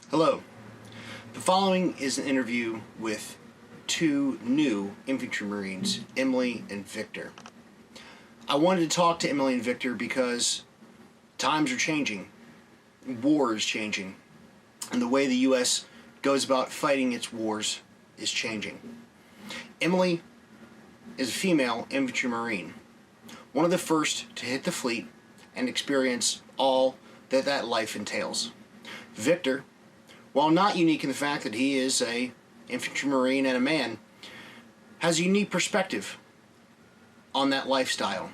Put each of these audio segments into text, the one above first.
Hello. The following is an interview with two new infantry Marines, Emily and Victor. I wanted to talk to Emily and Victor because times are changing, war is changing, and the way the U.S. goes about fighting its wars is changing. Emily is a female infantry Marine, one of the first to hit the fleet and experience all that life entails. Victor, while not unique in the fact that he is a infantry Marine and a man, has a unique perspective on that lifestyle.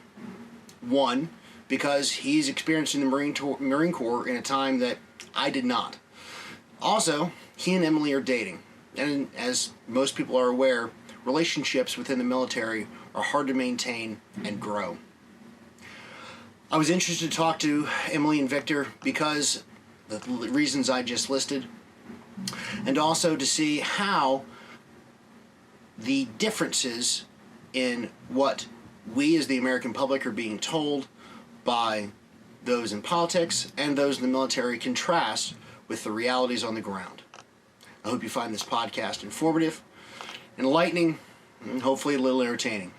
One, because he's experiencing the Marine Corps in a time that I did not. Also, he and Emily are dating. And as most people are aware, relationships within the military are hard to maintain and grow. I was interested to talk to Emily and Victor because the reasons I just listed, and also to see how the differences in what we as the American public are being told by those in politics and those in the military contrast with the realities on the ground. I hope you find this podcast informative, enlightening, and hopefully a little entertaining.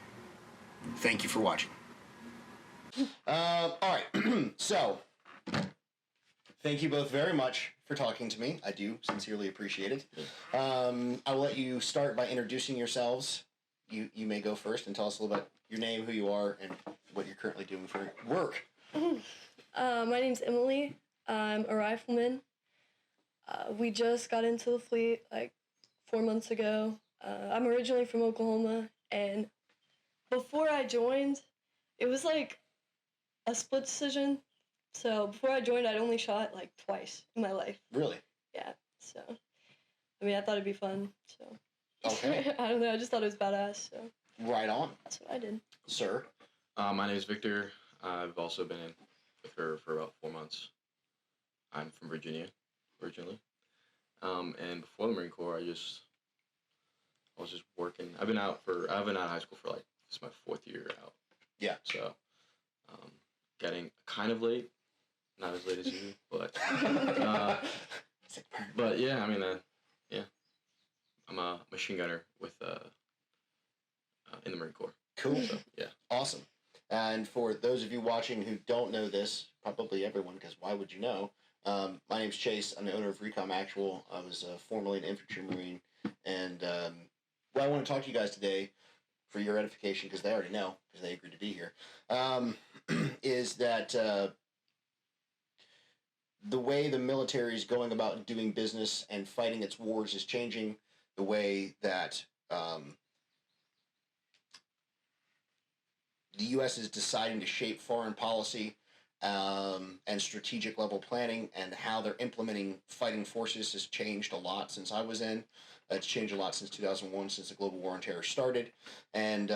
Thank you for watching. All right, so thank you both very much for talking to me. I do sincerely appreciate it. I will let you start by introducing yourselves. You may go first and tell us a little about your name, who you are, and what you're currently doing for work. My name's Emily. I'm a rifleman. We just got into the fleet like 4 months ago. I'm originally from Oklahoma, and before I joined, it was like a split decision. So before I joined, I'd only shot like twice in my life. Really? Yeah. So, I mean, I thought it'd be fun. So. Okay. I don't know. I just thought it was badass. So. Right on. That's what I did. Sir? My name is Victor. I've also been in with her for about 4 months. I'm from Virginia, originally. And before the Marine Corps, I was just working. I've been out of high school for like, this is my 4th year out. Yeah. So, getting kind of late. Not as late as you, but yeah, I mean, yeah, I'm a machine gunner with in the Marine Corps. Cool. So, yeah. Awesome. And for those of you watching who don't know this, probably everyone, because why would you know? My name's Chase. I'm the owner of Recom Actual. I was formerly an infantry Marine, and what I want to talk to you guys today, for your edification, because they already know, because they agreed to be here, is that the way the military is going about doing business and fighting its wars is changing. The way that the U.S. is deciding to shape foreign policy and strategic level planning, and how they're implementing fighting forces has changed a lot since I was in. It's changed a lot since 2001, since the global war on terror started. And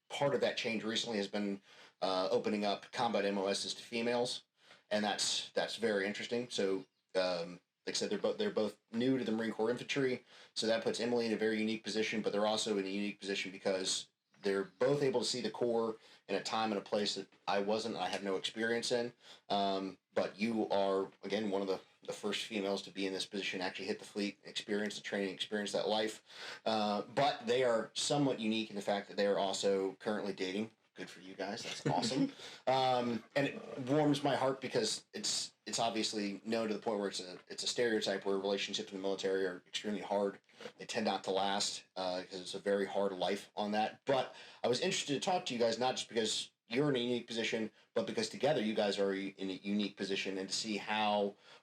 part of that change recently has been opening up combat MOSs to females, and that's very interesting. So, like I said, they're both new to the Marine Corps infantry, so that puts Emily in a very unique position. But they're also in a unique position because they're both able to see the Corps in a time and a place that I wasn't. I had no experience in. But you are, again, one of the first females to be in this position, actually hit the fleet, experience the training, experience that life. But they are somewhat unique in the fact that they are also currently dating. Good for you guys. That's awesome. And it warms my heart because it's obviously known to the point where it's a stereotype where relationships in the military are extremely hard. They tend not to last because it's a very hard life on that. But I was interested to talk to you guys, not just because you're in a unique position, but because together you guys are in a unique position, and to see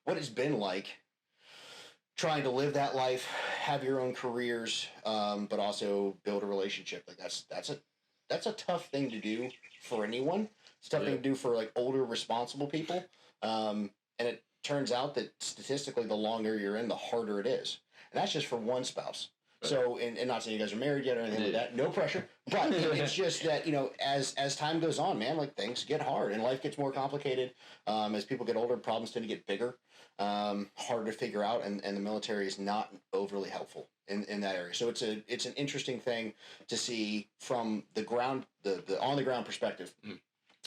what it's been like trying to live that life, have your own careers, but also build a relationship. Like that's a tough thing to do for anyone. It's a tough thing to do for like older, responsible people. And it turns out that statistically, the longer you're in, the harder it is. And that's just for one spouse. Right. So, and not saying you guys are married yet or anything like that. No pressure. But it's just that, as time goes on, man, like things get hard and life gets more complicated. As people get older, problems tend to get bigger, harder to figure out, and the military is not overly helpful in that area. So it's an interesting thing to see from the ground, the on the ground perspective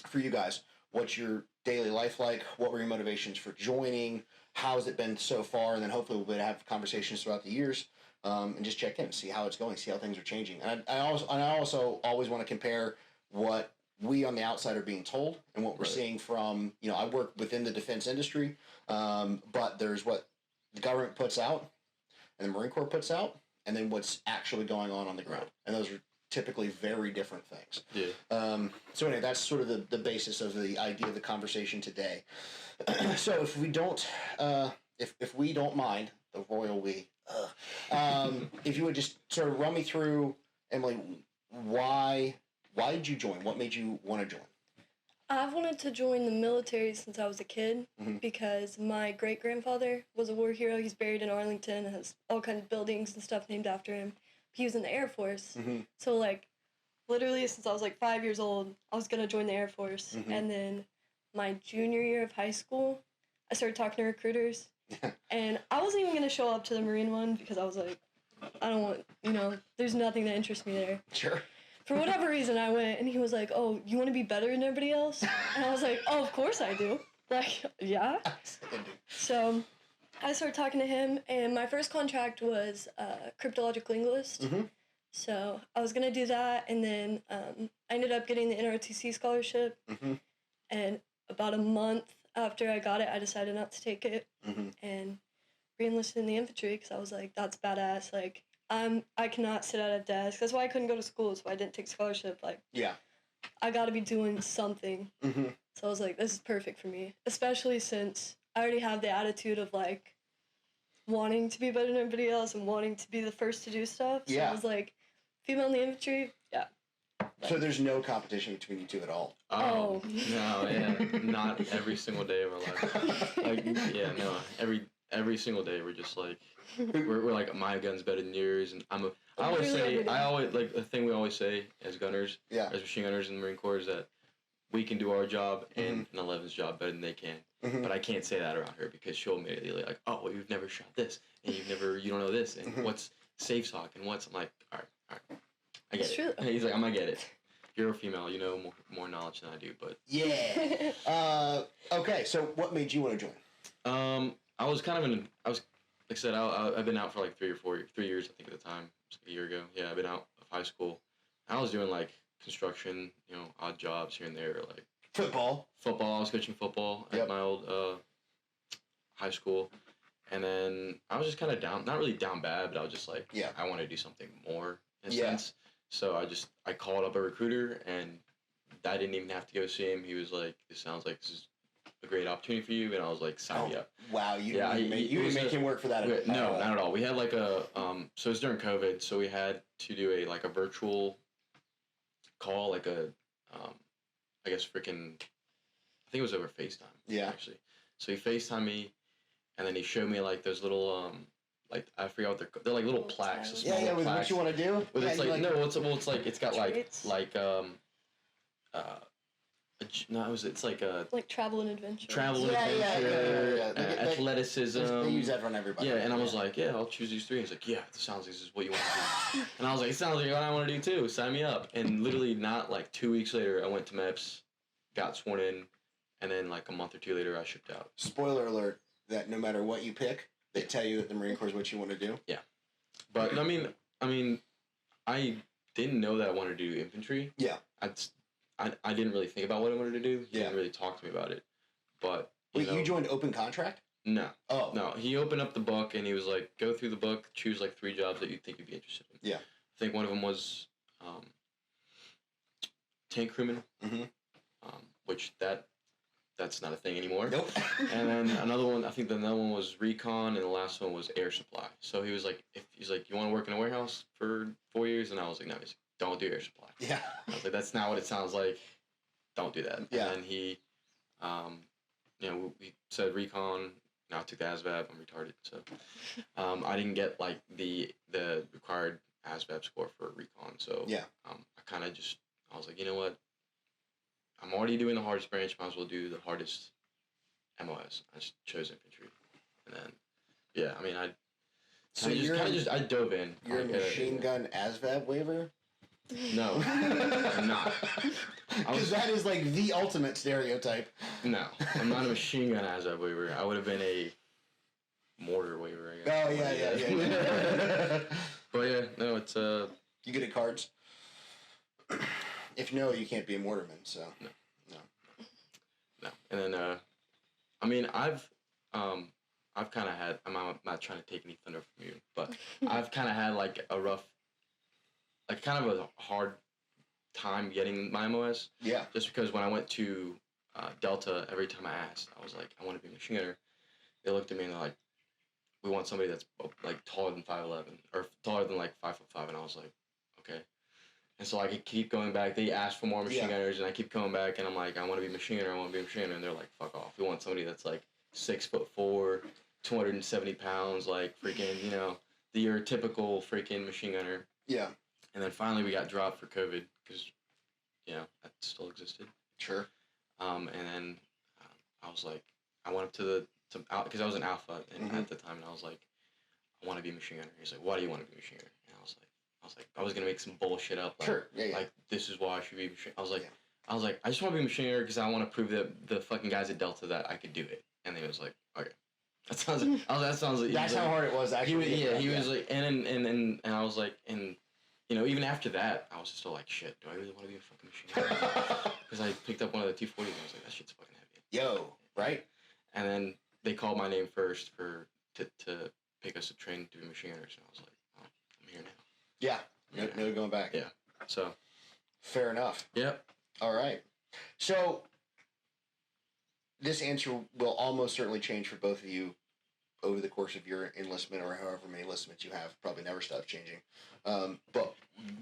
for you guys. What's your daily life like? What were your motivations for joining? how's it been so far, and then hopefully we'll be able to have conversations throughout the years, and just check in, see how it's going, see how things are changing. And I also always want to compare what we on the outside are being told and what we're seeing from, I work within the defense industry, but there's what the government puts out and the Marine Corps puts out, and then what's actually going on the ground. And those are typically very different things. Yeah. So anyway, that's sort of the basis of the idea of the conversation today. So if we don't, if we don't mind, the royal we, if you would just sort of run me through, Emily, why did you join? What made you want to join? I've wanted to join the military since I was a kid because my great-grandfather was a war hero. He's buried in Arlington, has all kinds of buildings and stuff named after him. He was in the Air Force. So, like, literally since I was, 5 years old, I was going to join the Air Force. And then my junior year of high school, I started talking to recruiters. And I wasn't even going to show up to the Marine one because I was like, I don't want, there's nothing that interests me there. Sure. For whatever reason, I went, and he was like, oh, you want to be better than everybody else? And I was like, oh, of course I do. Like, yeah. So I started talking to him, and my first contract was cryptological linguist. So I was going to do that, and then I ended up getting the NROTC scholarship. And about a month after I got it, I decided not to take it and re-enlisted in the infantry because I was like, that's badass. Like, I cannot sit at a desk. That's why I couldn't go to school. That's why I didn't take scholarship. Like, yeah, I got to be doing something. So I was like, this is perfect for me, especially since I already have the attitude of like wanting to be better than everybody else and wanting to be the first to do stuff. So I was like, female in the infantry, yeah. So there's no competition between you two at all? Oh. No, yeah, not every single day of our life. Like, yeah, no, every single day we're just like, we're like, my gun's better than yours, and I always like the thing we always say as gunners, as machine gunners in the Marine Corps is that we can do our job and an 11's job better than they can. But I can't say that around her because she'll immediately like, oh, well, you've never shot this, and you don't know this, and what's safe talk, and what's, I'm like, all right, I get it. And he's like, I'm gonna get it. You're a female, you know more knowledge than I do, but yeah. Okay, so what made you want to join? I was like I said, I've been out for like 3 years, I think at the time. It was like a year ago. Yeah, I've been out of high school. I was doing like construction, odd jobs here and there, like football. I was coaching football at my old high school, and then I was just kind of down, not really down bad, but I was just like, I want to do something more in a sense. So I called up a recruiter, and I didn't even have to go see him. He was like, "This sounds like this is a great opportunity for you," and I was like, "Sign me up." Wow, you didn't make him work for that. No, not at all. We had like a so it was during COVID, so we had to do a virtual call, like a I guess I think it was over FaceTime. Yeah, actually. So he FaceTimed me, and then he showed me like those little like I forgot what they're like little plaques. Yeah, with what you want to do. But it's like it's like it's got traits? it's like a like travel and adventure. Athleticism. They use that on everybody. Yeah, and I was like, I'll choose these three. He's like, it sounds like this is what you want to do. And I was like, it sounds like what I want to do too. Sign me up. And literally not like 2 weeks later, I went to MEPS, got sworn in, and then like a month or two later, I shipped out. Spoiler alert, that no matter what you pick, they tell you that the Marine Corps is what you want to do. Yeah. But I mean, I didn't know that I wanted to do infantry. Yeah. I didn't really think about what I wanted to do. He didn't really talk to me about it. But you joined open contract? No. Oh. No. He opened up the book and he was like, go through the book, choose like 3 jobs that you think you'd be interested in. Yeah. I think one of them was tank crewman. Which that's not a thing anymore. Nope. And then another one was recon, and the last one was air supply. So he was like, you want to work in a warehouse for 4 years? And I was like, no. He's like, don't do air supply. Yeah. I was like, that's not what it sounds like. Don't do that. Yeah. And then he, we said recon. Now I took the ASVAB. I'm retarded, so I didn't get like the required ASVAB score for recon. So I was like, you know what? I'm already doing the hardest branch. Might as well do the hardest MOS. I just chose infantry, and then I dove in. You're a machine gun ASVAB waiver? No, I'm not. Because that is like the ultimate stereotype. No, I'm not a machine gun ASVAB waiver. I would have been a mortar waiver. I Oh guess. yeah. But yeah, no, it's You good at cards? If no, you can't be a mortarman. So no. And then I mean, I've kind of had. I'm not trying to take any thunder from you, but I've kind of had like a rough, like kind of a hard time getting my MOS. Yeah. Just because when I went to Delta, every time I asked, I was like, I want to be a machine gunner. They looked at me and they're like, we want somebody that's like taller than 5'11" or taller than like 5'5", and I was like, okay. And so I could keep going back. They asked for more machine gunners, and I keep coming back, and I'm like, I want to be a machine gunner. I want to be a machine gunner, and they're like, fuck off. We want somebody that's like 6'4", 270 pounds, like freaking, your typical freaking machine gunner. Yeah. And then finally we got dropped for COVID because, that still existed. Sure. And then I was like, I went up to because I was an alpha at the time, and I was like, I want to be a machine gunner. He's like, why do you want to be a machine gunner? And I was like, I was gonna make some bullshit up. Like, sure. Yeah. Like, this is why I should be a machine. I was like, I just want to be a machine gunner because I want to prove that the fucking guys at Delta that I could do it. And he was like, okay, that sounds. That sounds. Like, that's how hard it was actually. He was like, and I was like, and even after that, I was still like, shit, do I really want to be a fucking machine gunner? Because I picked up one of the 240s and I was like, that shit's fucking heavy. Yo, right? And then they called my name first to pick us to train to be machine gunners, and I was like, oh, I'm here now. Yeah. No going back. Yeah. So. Fair enough. Yep. All right. So this answer will almost certainly change for both of you over the course of your enlistment or however many enlistments you have. Probably never stops changing. But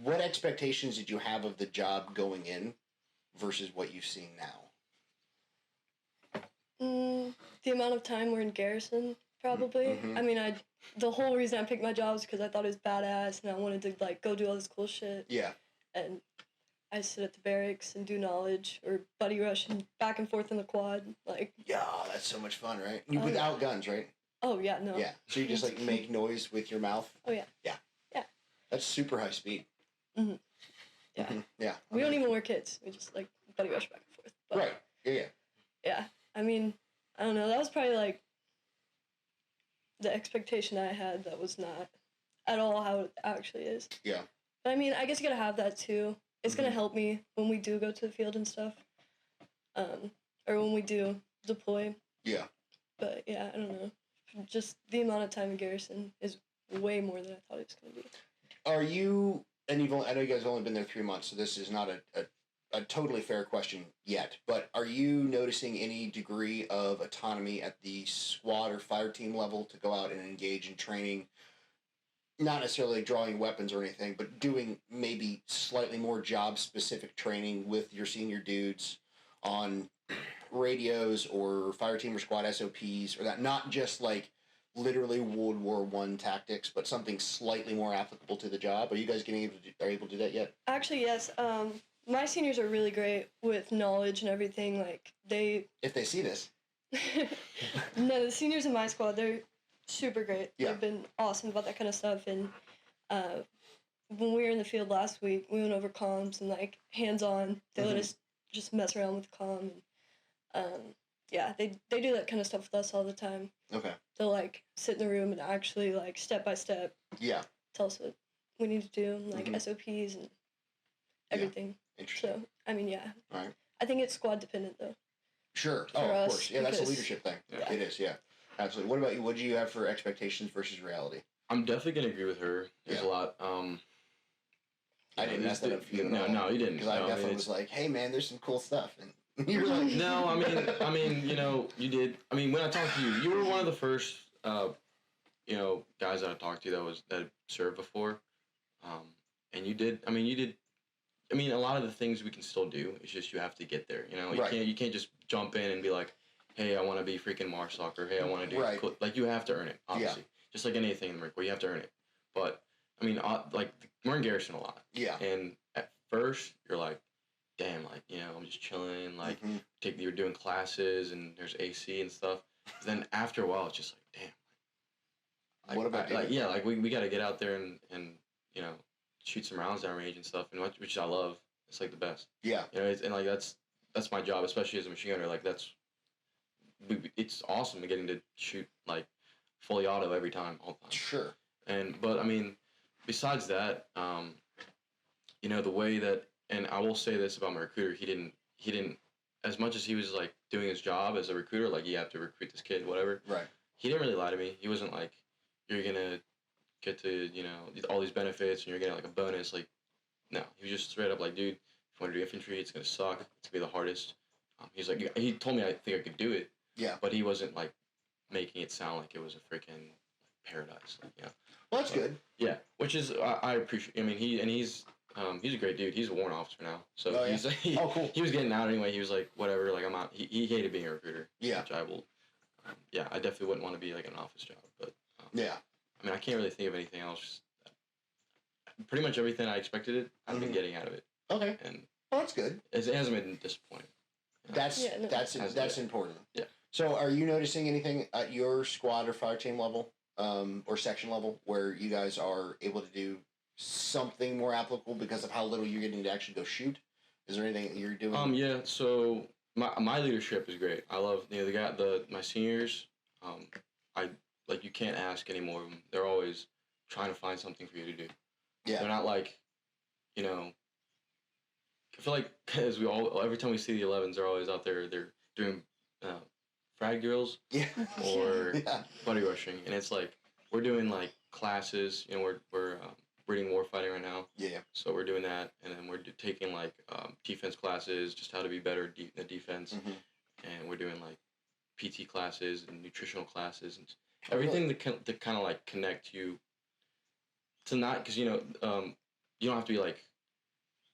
what expectations did you have of the job going in versus what you've seen now? The amount of time we're in garrison, probably. Mm-hmm. I mean, the whole reason I picked my job was because I thought it was badass and I wanted to like go do all this cool shit. Yeah. And I sit at the barracks and do knowledge or buddy rush and back and forth in the quad, like. Yeah, that's so much fun, right? Without guns, right? Oh yeah, no. Yeah. So you just like make noise with your mouth. Oh yeah. Yeah. Yeah. That's super high speed. Mm-hmm. Yeah. Mm-hmm. Yeah. We don't even wear kits. We just like buddy rush back and forth. But, right. Yeah. Yeah. I mean, I don't know. That was probably like the expectation I had that was not at all how it actually is. Yeah. But I mean, I guess you gotta have that too. It's gonna help me when we do go to the field and stuff. Or when we do deploy. Yeah. But yeah, I don't know. Just the amount of time in garrison is way more than I thought it was gonna be. Are you, and I know you guys have only been there 3 months, so this is not a totally fair question yet, but are you noticing any degree of autonomy at the squad or fire team level to go out and engage in training? Not necessarily drawing weapons or anything, but doing maybe slightly more job-specific training with your senior dudes on radios or fire team or squad SOPs or that, not just like literally World War I tactics, but something slightly more applicable to the job. Are you guys able to do that yet? Actually, yes. My seniors are really great with knowledge and everything. Like if they see this. No, the seniors in my squad, they're super great. Yeah. They've been awesome about that kind of stuff. And when we were in the field last week, we went over comms and like hands-on. They let us just mess around with the comm. And, yeah, they do that kind of stuff with us all the time. Okay. They'll like sit in the room and actually like step by step. Yeah. Tell us what we need to do, like SOPs and everything. Yeah. Interesting. So I mean, yeah. All right. I think it's squad dependent though. Sure. For of us, course. Yeah, that's a because- leadership thing. Yeah. It is. Yeah. Absolutely. What about you? What do you have for expectations versus reality? I'm definitely gonna agree with her. There's a lot. I didn't mess that up for you. No, you didn't. Because I definitely was like, "Hey, man, there's some cool stuff," and you were like, "No, I mean, you did. I mean, when I talked to you, you were one of the first, guys that I talked to that served before, and you did. I mean, a lot of the things we can still do. It's just you have to get there. You can't just jump in and be like, hey, I want to be freaking Marsoc, or hey, I want to do cool. Like you have to earn it, obviously. Just like anything in the Marine Corps, you have to earn it. But I mean, like we're in garrison a lot. Yeah. And at first, you're like, damn, like I'm just chilling. Like you're doing classes and there's AC and stuff. Then after a while, it's just like, damn. Like, what about we got to get out there and shoot some rounds down range and stuff, and which I love. It's like the best. Yeah. That's my job, especially as a machine gunner. Like it's awesome getting to shoot like fully auto every time, all the time. Sure. But I mean, besides that, the way that, and I will say this about my recruiter, he didn't, as much as he was like doing his job as a recruiter, like you have to recruit this kid, whatever. Right. He didn't really lie to me. He wasn't like, you're gonna get to, all these benefits and you're getting like a bonus. Like, no, he was just straight up like, dude, if you want to do infantry, it's gonna suck. It's gonna be the hardest. He's like, he told me I think I could do it. Yeah. But he wasn't like making it sound like it was a freaking paradise. Like, Well, that's good. Yeah, which is I appreciate. I mean, he's a great dude. He's a warrant officer now, so Oh, yeah? Cool. He was getting out anyway. He was like, whatever, like I'm out. He hated being a recruiter. Yeah. Which I will. I definitely wouldn't want to be like an office job, but yeah. I mean, I can't really think of anything else. Pretty much everything I expected it, I've been getting out of it. Okay. And well, that's good. It hasn't been disappointing. That's important. Yeah. So, are you noticing anything at your squad or fire team level, or section level, where you guys are able to do something more applicable because of how little you're getting to actually go shoot? Is there anything that you're doing? Yeah. So my leadership is great. I love my seniors. You can't ask any more of them. They're always trying to find something for you to do. Yeah. They're not like, I feel like because every time we see the 11s, they're always out there. They're doing frag drills. Yeah. Or buddy rushing, and it's like we're doing like classes. We're reading warfighting right now. Yeah. So we're doing that, and then we're taking like defense classes, just how to be better in the defense, and we're doing like PT classes and nutritional classes and everything to kind of like connect you to not because you don't have to be like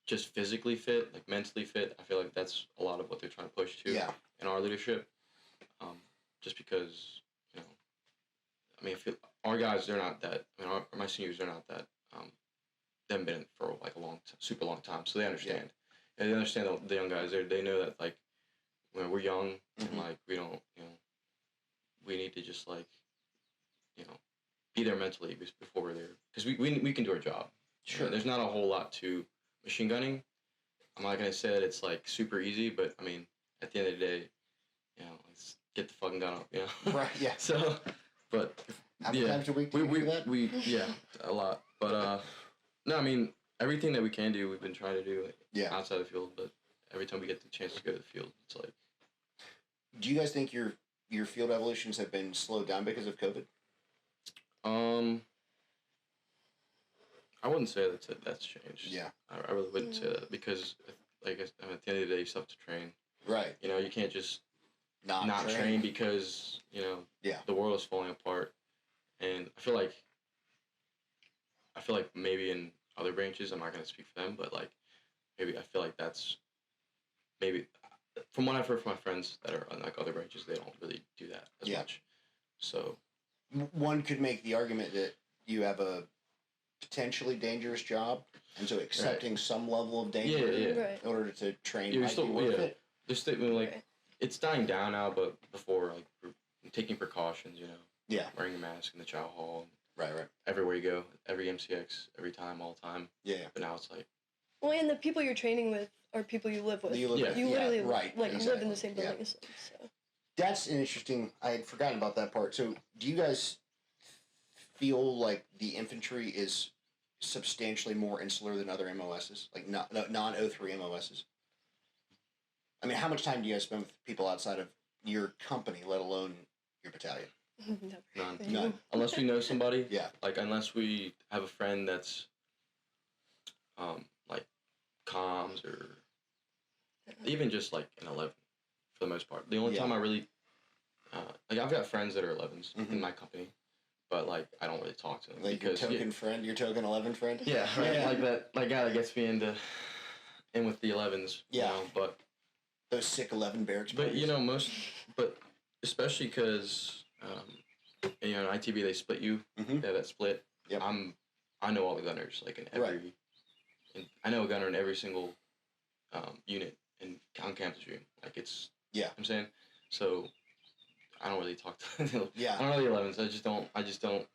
just physically fit, like mentally fit. I feel like that's a lot of what they're trying to push to in our leadership. Just because I mean, I feel our guys, they're not that. I mean, my seniors, they're not that. They haven't been in for like a super long time, so they understand. And they understand the young guys. They know that like when we're young and like we don't, we need to just like, be there mentally before we're there because we can do our job. Sure. There's not a whole lot to machine gunning. I'm not gonna say that it's like super easy, but I mean, at the end of the day, let's get the fucking gun up, Right. Yeah. So, but how many times a week do you do that? We a lot, but no, I mean everything that we can do, we've been trying to do outside the field. But every time we get the chance to go to the field, it's like. Do you guys think your field evolutions have been slowed down because of COVID? I wouldn't say that's changed. Yeah. I really wouldn't say that because, like, at the end of the day, you still have to train. Right. You can't just not train because the world is falling apart, and I feel like maybe in other branches, I'm not going to speak for them, but like maybe I feel like that's maybe from what I've heard from my friends that are on like other branches, they don't really do that as much. So one could make the argument that you have a potentially dangerous job, and so accepting some level of danger in order to train might be worth it. There's statement like it's dying down now, but before like we're taking precautions, wearing a mask in the chow hall, right, everywhere you go, every MCX, every time, all the time. Yeah. But now it's like. Well, and the people you're training with are people you live with. You literally live in the same building as them. So. That's an interesting. I had forgotten about that part. So, do you guys feel like the infantry is substantially more insular than other MOSs, like non-O3 MOSs? I mean, how much time do you guys spend with people outside of your company, let alone your battalion? None. Unless we know somebody. Yeah. Like, unless we have a friend that's, like, comms or even just, like, an 11 for the most part. The only time I really, like, I've got friends that are 11s in my company, but, like, I don't really talk to them. Like because, your token friend, your token 11 friend? Yeah, right. Yeah. Like that guy that gets me in with the 11s. Yeah. But. Those sick 11 barracks. But, but especially because, in ITB, they split you. They have that split. Yep. I know all the gunners, like in every, and I know a gunner in every single unit on campus room. Like it's, I'm saying, so I don't really talk to them. I don't know the 11s. I just don't,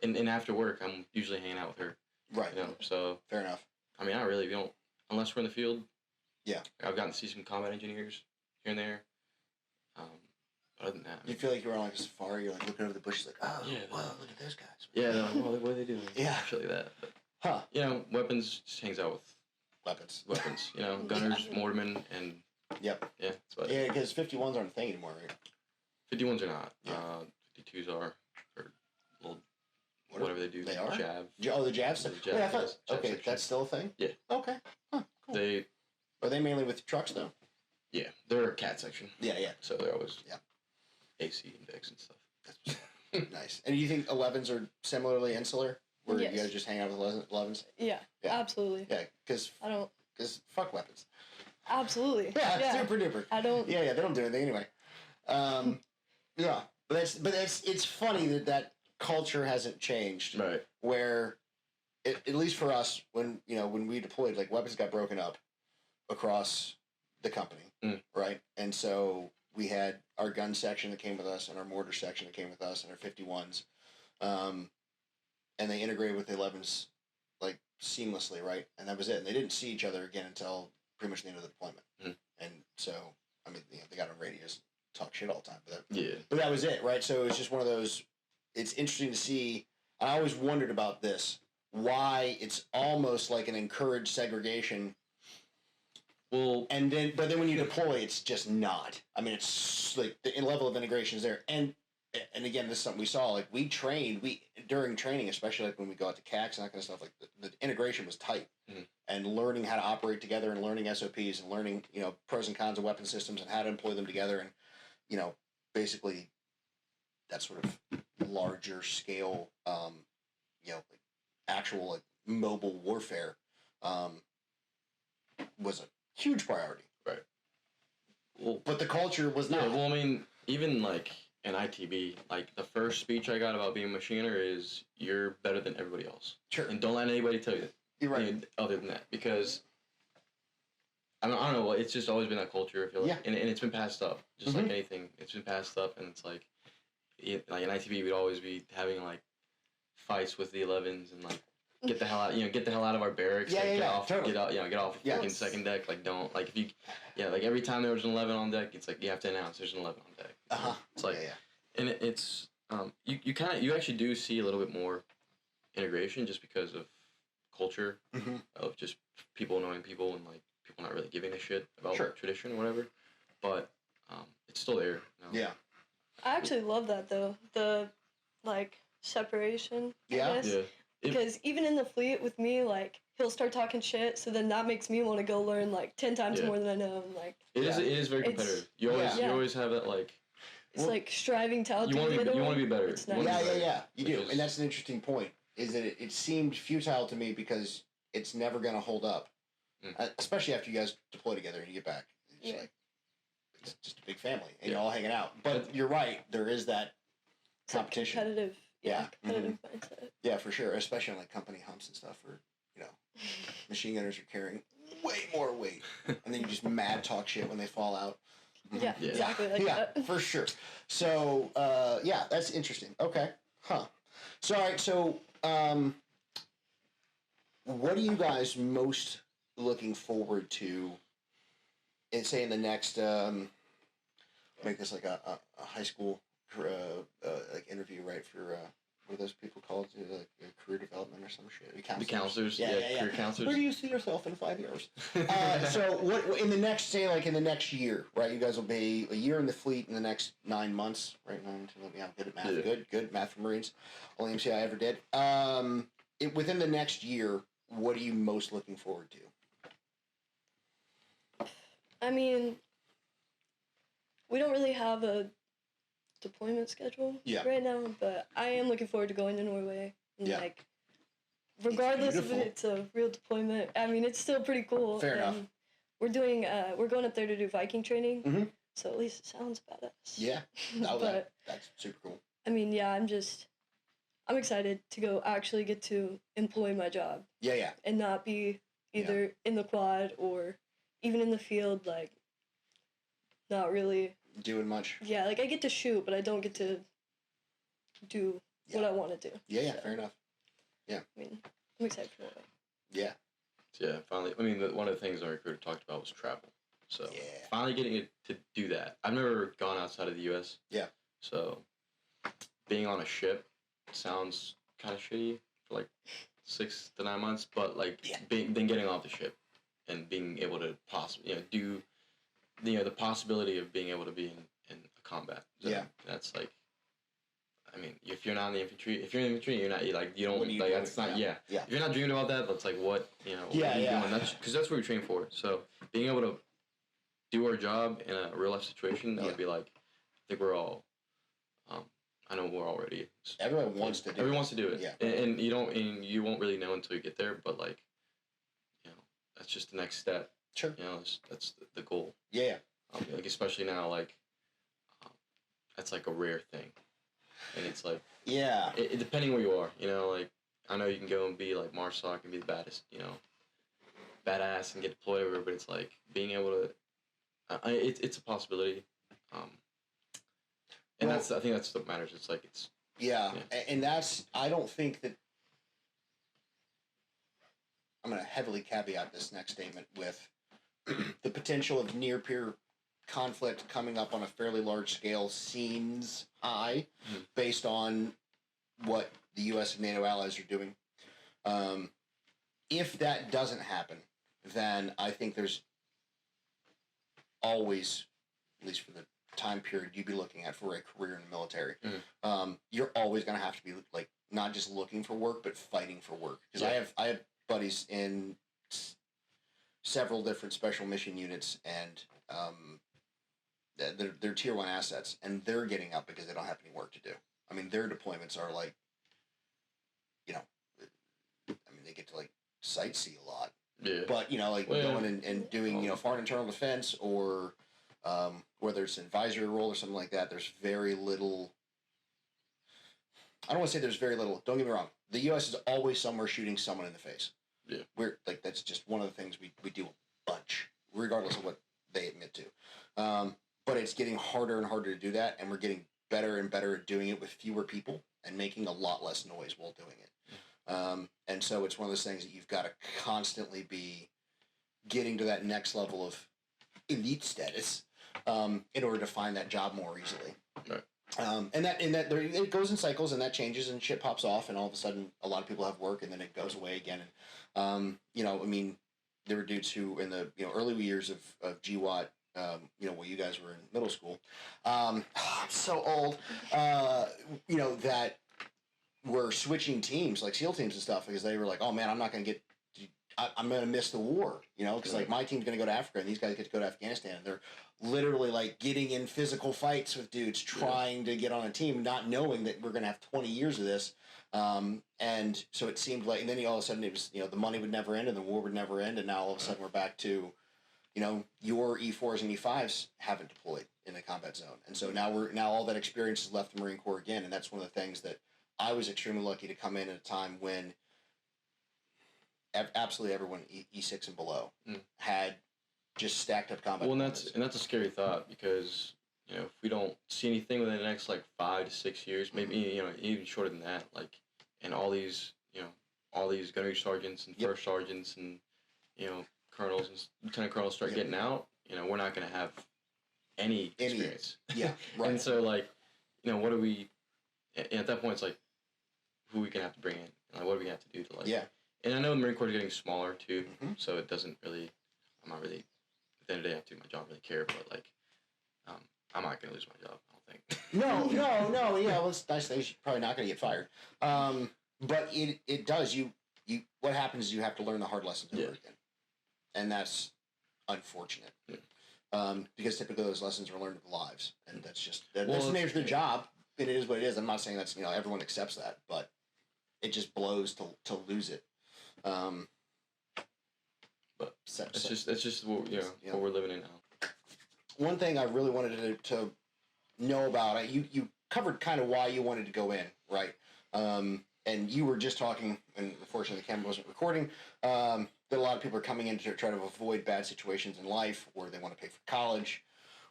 and after work, I'm usually hanging out with her. Right. So. Fair enough. I mean, we don't, unless we're in the field. Yeah. I've gotten to see some combat engineers here and there. other than that, You feel like you're on like a safari. You're like looking over the bushes, like, oh, Yeah. whoa, look at those guys. yeah, they're like, well, what are they doing? Yeah. Actually, that. But, Huh. you know, weapons just hangs out with Weapons. weapons. You know, gunners, mortarmen, and Yep. yeah, that's about it. Yeah, because 51s aren't a thing anymore, right? 51s are not. Yeah. 52s are, or little What whatever they do. they are? Jab. Oh, the jab stuff. The jab Wait, I thought. guys, jab Okay, section. that's still a thing. Yeah. Okay. Huh. Cool. Are they mainly with trucks though? Yeah, they're a cat section. Yeah, yeah. So they're always Yeah. AC and Vicks and stuff. That's nice. And do you think 11s are similarly insular, where Yes. you guys just hang out with 11s? Yeah, Yeah. absolutely. Yeah, because I don't. fuck weapons. Absolutely. Yeah, super duper. I don't. Yeah, they don't do anything anyway. Yeah, but it's funny that culture hasn't changed. Right. Where, at least for us, when we deployed, like weapons got broken up across the company, right? And so we had our gun section that came with us, and our mortar section that came with us, and our 51s, and they integrated with the 11s like seamlessly, right? And that was it. And they didn't see each other again until pretty much the end of the deployment. And so, I mean, they got on radios, talk shit all the time, but that was it, right? So it was just one of those. It's interesting to see. I always wondered about this. Why it's almost like an encouraged segregation. Well, but then when you deploy, it's just not. I mean, it's like the level of integration is there. And again, this is something we saw. Like during training, especially like when we go out to CACs and that kind of stuff. Like the integration was tight, and learning how to operate together, and learning SOPs, and learning pros and cons of weapon systems and how to employ them together, and basically that sort of larger scale, like actual like mobile warfare, was a huge priority. Right. Well, but the culture was not. Yeah, well, I mean, even like in ITB, like the first speech I got about being a machine gunner is you're better than everybody else. Sure. And don't let anybody tell you that. You're right. Other than that, because I don't know. It's just always been that culture. I feel like, and it's been passed up, just like anything. It's been passed up, and it's like, like in ITB, we'd always be having like fights with the 11s and like. Get the hell out! Get the hell out of our barracks. Get off. Totally. Get off. Freaking second deck. Like don't like if you. Yeah, like every time there was an 11 on deck, it's like you have to announce there's an 11 on deck. It's like, and it's you actually do see a little bit more integration just because of culture of just people knowing people and like people not really giving a shit about tradition or whatever, but it's still there. Yeah. I actually love that though, the like separation. I guess. Yeah. Because even in the fleet with me, like, he'll start talking shit, so then that makes me want to go learn, like, 10 times more than I know. And, like, it is very competitive. You always have that, like... It's like striving to outdo the middle. You want to be better. It's nice. Yeah. You do. And that's an interesting point, is that it seemed futile to me because it's never going to hold up. Especially after you guys deploy together and you get back. It's like, it's just a big family, and you're all hanging out. But you're right, there is that competition. Competitive. Competitive mindset. Yeah, for sure. Especially on like company humps and stuff where, machine gunners are carrying way more weight. And then you just mad talk shit when they fall out. Yeah, exactly like that. For sure. So, that's interesting. Okay. Huh. So, all right. So, what are you guys most looking forward to in, say, in the next, make this like a high school like interview, right, for what are those people called? Like career development or some shit. The counselors. Career counselors. Where do you see yourself in 5 years? So what in the next year, right? You guys will be a year in the fleet in the next 9 months, right? 9 to good at math. Yeah. Good math for Marines. Only MCI I ever did. Within the next year, what are you most looking forward to? I mean, we don't really have a deployment schedule right now, but I am looking forward to going to Norway. And like, regardless if it's a real deployment, I mean, it's still pretty cool. Fair enough. We're doing, we're going up there to do Viking training, so at least it sounds badass. Yeah, that's super cool. I mean, I'm excited to go actually get to employ my job. Yeah. And not be either in the quad or even in the field, like, not really doing much. Yeah, like I get to shoot, but I don't get to do what I want to do. Yeah, fair enough. Yeah. I mean, I'm excited for that. Yeah. Yeah, finally. I mean, one of the things our recruiter talked about was travel. So Yeah. finally getting it to do that. I've never gone outside of the U.S. Yeah. So being on a ship sounds kind of shitty for like 6 to 9 months, but like then getting off the ship and being able to possibly do the possibility of being able to be in a combat zone. That's like, I mean, if you're not in the infantry, you're not you don't like that's not yeah. If you're not dreaming about that, that's like what what are you doing? That's because that's what we train for. So being able to do our job in a real life situation, that would be like, I think we're all, I know we're all ready. Everyone wants to do it. Everyone wants to do it. Yeah. And you won't really know until you get there, but like, that's just the next step. Sure. That's the goal. Yeah. Like especially now, like, that's like a rare thing, and it's like depending where you are, like I know you can go and be like MARSOC and be the baddest, badass and get deployed everywhere, but it's like being able to, it's a possibility, and I think that's what matters. It's like and that's, I don't think that, I'm going to heavily caveat this next statement with the potential of near-peer conflict coming up on a fairly large scale seems high based on what the U.S. and NATO allies are doing. If that doesn't happen, then I think there's always, at least for the time period you'd be looking at for a career in the military, you're always going to have to be like not just looking for work, but fighting for work. Because I have buddies in several different special mission units, and they're tier 1 assets, and they're getting up because they don't have any work to do. I mean, their deployments are like, they get to like sightsee a lot. Yeah. But, going and doing, foreign internal defense, or whether it's an advisory role or something like that, there's very little. I don't want to say there's very little. Don't get me wrong. The U.S. is always somewhere shooting someone in the face. Yeah. We're like, that's just one of the things we do a bunch, regardless of what they admit to. But it's getting harder and harder to do that, and we're getting better and better at doing it with fewer people and making a lot less noise while doing it. And so it's one of those things that you've got to constantly be getting to that next level of elite status in order to find that job more easily. Right. And that it goes in cycles, and that changes, and shit pops off, and all of a sudden a lot of people have work, and then it goes away again. And there were dudes who in the early years of GWAT, when you guys were in middle school, I'm so old, that were switching teams, like SEAL teams and stuff, because they were like, oh man, I'm not going to get, I'm going to miss the war, because like my team's going to go to Africa, and these guys get to go to Afghanistan, and they're literally like getting in physical fights with dudes trying to get on a team, not knowing that we're going to have 20 years of this. And so it seemed like, and then all of a sudden it was, the money would never end and the war would never end. And now all of a sudden we're back to, your E4s and E5s haven't deployed in the combat zone. And so now all that experience has left the Marine Corps again. And that's one of the things that I was extremely lucky to come in at a time when absolutely everyone E6 and below had just stacked up combat. Well, and that's a scary thought, because if we don't see anything within the next like 5 to 6 years, maybe even shorter than that, like, and all these gunnery sergeants and first sergeants and colonels and lieutenant colonels start getting out, we're not going to have any experience. Yeah, right. And so like, what do we? And at that point, it's like, who are we gonna have to bring in? Like, what do we have to do to like? Yeah. And I know the Marine Corps is getting smaller too, so it doesn't really. I'm not really. At the end of the day, I have to do my job, really care, but like, I'm not gonna lose my job. I don't think. No. Yeah, well, it's nice things. You're probably not gonna get fired. But it does. You what happens is you have to learn the hard lessons over again, and that's unfortunate. Yeah. Because typically those lessons are learned with lives, and that's just that's the nature of the job. It is what it is. I'm not saying that's everyone accepts that, but it just blows to lose it. But it's just what we're living in now. One thing I really wanted to know about, you covered kind of why you wanted to go in, right? And you were just talking, and unfortunately the camera wasn't recording, that a lot of people are coming in to try to avoid bad situations in life, or they want to pay for college,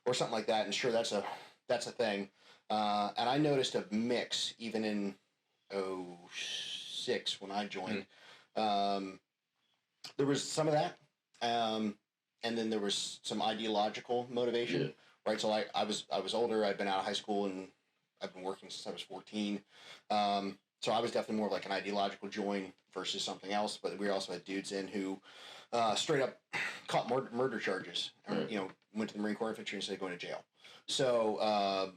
or something like that. And sure, that's a thing. And I noticed a mix even in 2006 when I joined. There was some of that, and then there was some ideological motivation, Yeah. right? So I was older. I'd been out of high school and I've been working since I was 14. So I was definitely more of like an ideological join versus something else. But we also had dudes in who straight up caught murder charges, or, Right. you know, went to the Marine Corps Infantry instead of going to jail. So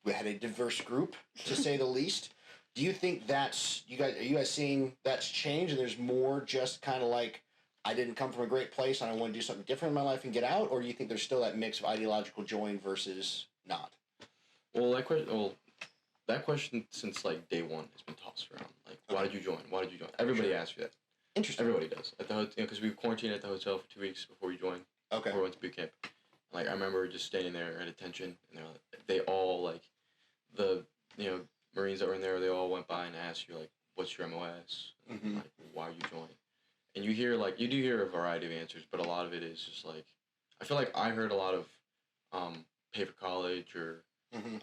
we had a diverse group, to say the least. Do you think that's are you guys seeing that's changed and there's more just kind of like I didn't come from a great place and I want to do something different in my life and get out, or do you think there's still that mix of ideological join versus not? Well, that question since like day one has been tossed around. Like, why did you join? Why did you join? Everybody asks you that. Interesting. Everybody does at the hotel, because we quarantined at the hotel for 2 weeks before we joined. Okay. Before we went to boot camp. Like, I remember just standing there at attention, and they all like the Marines that were in there. They all went by and asked you like, "What's your MOS? Mm-hmm. Like, why are you joining?" And you do hear a variety of answers, but a lot of it is just like, I feel like I heard a lot of, pay for college or, Mm-hmm.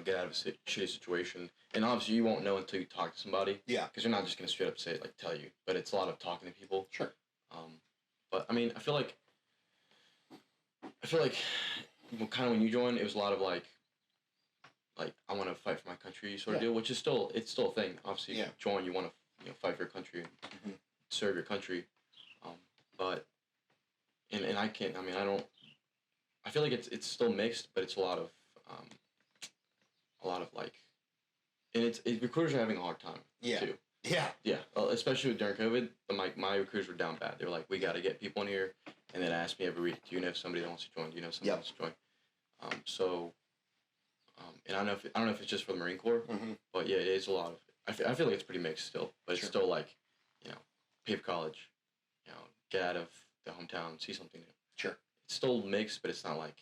Get out of a shitty situation. And obviously you won't know until you talk to somebody. Yeah. Because you're not just going to straight up say it, like, tell you. But it's a lot of talking to people. Sure. But I mean, I feel like, well, kind of when you joined, it was a lot of like I want to fight for my country sort of deal, which is still a thing. Obviously, if you join, you want to fight for your country and serve your country. But and I can't. I mean, I don't. I feel like it's still mixed, but it's a lot of like, and it's recruiters are having a hard time. Yeah. Too. Yeah. Yeah, especially during COVID, my recruiters were down bad. They were like, "We got to get people in here," and then ask me every week, "Do you know somebody that wants to join? Do you know somebody that wants to join?" And I don't know if it's just for the Marine Corps, but yeah, it is a lot of. I feel like it's pretty mixed still, but it's still like, pay for college, get out of the hometown, see something new. Sure. It's still mixed, but it's not like.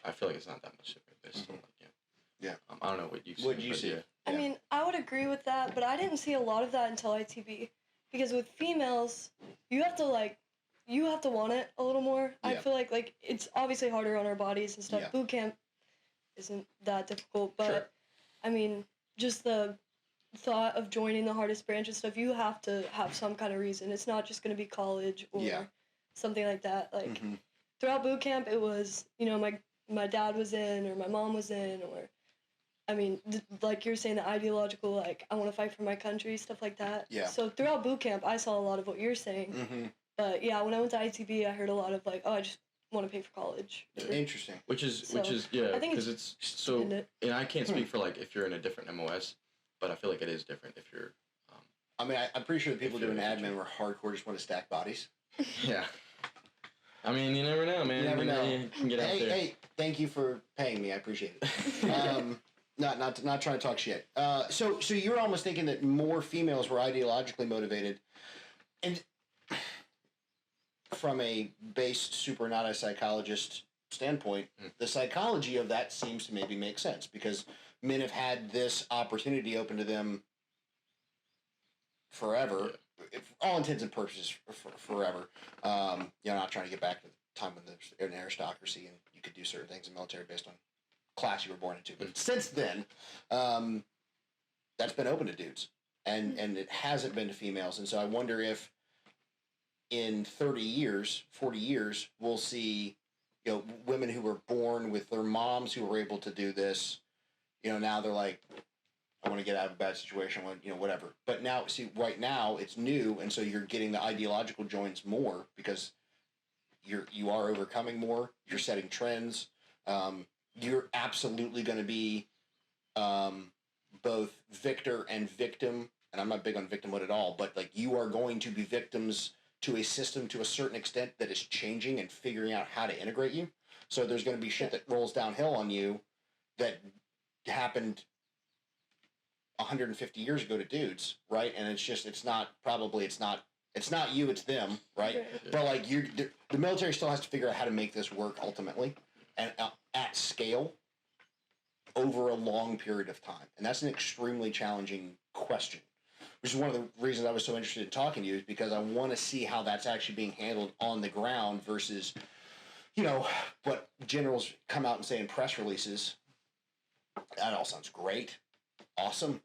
I feel like it's not that much different, but it's still like yeah. I don't know what you see. What did you see? Yeah. I mean, I would agree with that, but I didn't see a lot of that until ITB. Because with females, you have to want it a little more. Yeah. I feel like it's obviously harder on our bodies and stuff. Yeah. Boot camp isn't that difficult, but Sure. I mean, just the thought of joining the hardest branch and stuff, you have to have some kind of reason. It's not just going to be college or something like that. Like throughout boot camp, it was, my dad was in or my mom was in, or I mean, like you're saying, the ideological, like, I want to fight for my country, stuff like that. Yeah. So throughout boot camp, I saw a lot of what you're saying. But yeah, when I went to ITB, I heard a lot of like, oh, I just want to pay for college. Interesting. Which is I think because it's so, and I can't speak for like if you're in a different MOS, but I feel like it is different if you're. I mean, I'm pretty sure the people doing admin were hardcore, just want to stack bodies. Yeah. I mean, you never know, man. You never know. You can get out there. Hey, thank you for paying me. I appreciate it. Not trying to talk shit. So you're almost thinking that more females were ideologically motivated, and from a based super not a psychologist standpoint, the psychology of that seems to maybe make sense because men have had this opportunity open to them forever, for all intents and purposes, forever. Not trying to get back to the time when there's an aristocracy and you could do certain things in the military based on class you were born into. But since then, that's been open to dudes, and it hasn't been to females. And so I wonder if in 30 years, 40 years, we'll see, women who were born with their moms who were able to do this. Now they're like, I want to get out of a bad situation, whatever. But now, see, right now it's new, and so you're getting the ideological joins more because you are overcoming more. You're setting trends. You're absolutely going to be both victor and victim, and I'm not big on victimhood at all, but like you are going to be victims to a system to a certain extent that is changing and figuring out how to integrate you. So there's going to be shit that rolls downhill on you that happened 150 years ago to dudes, right? And it's not you, it's them, right? But like the military still has to figure out how to make this work ultimately and at scale over a long period of time. And that's an extremely challenging question, which is one of the reasons I was so interested in talking to you, is because I want to see how that's actually being handled on the ground versus, what generals come out and say in press releases. That all sounds great. Awesome.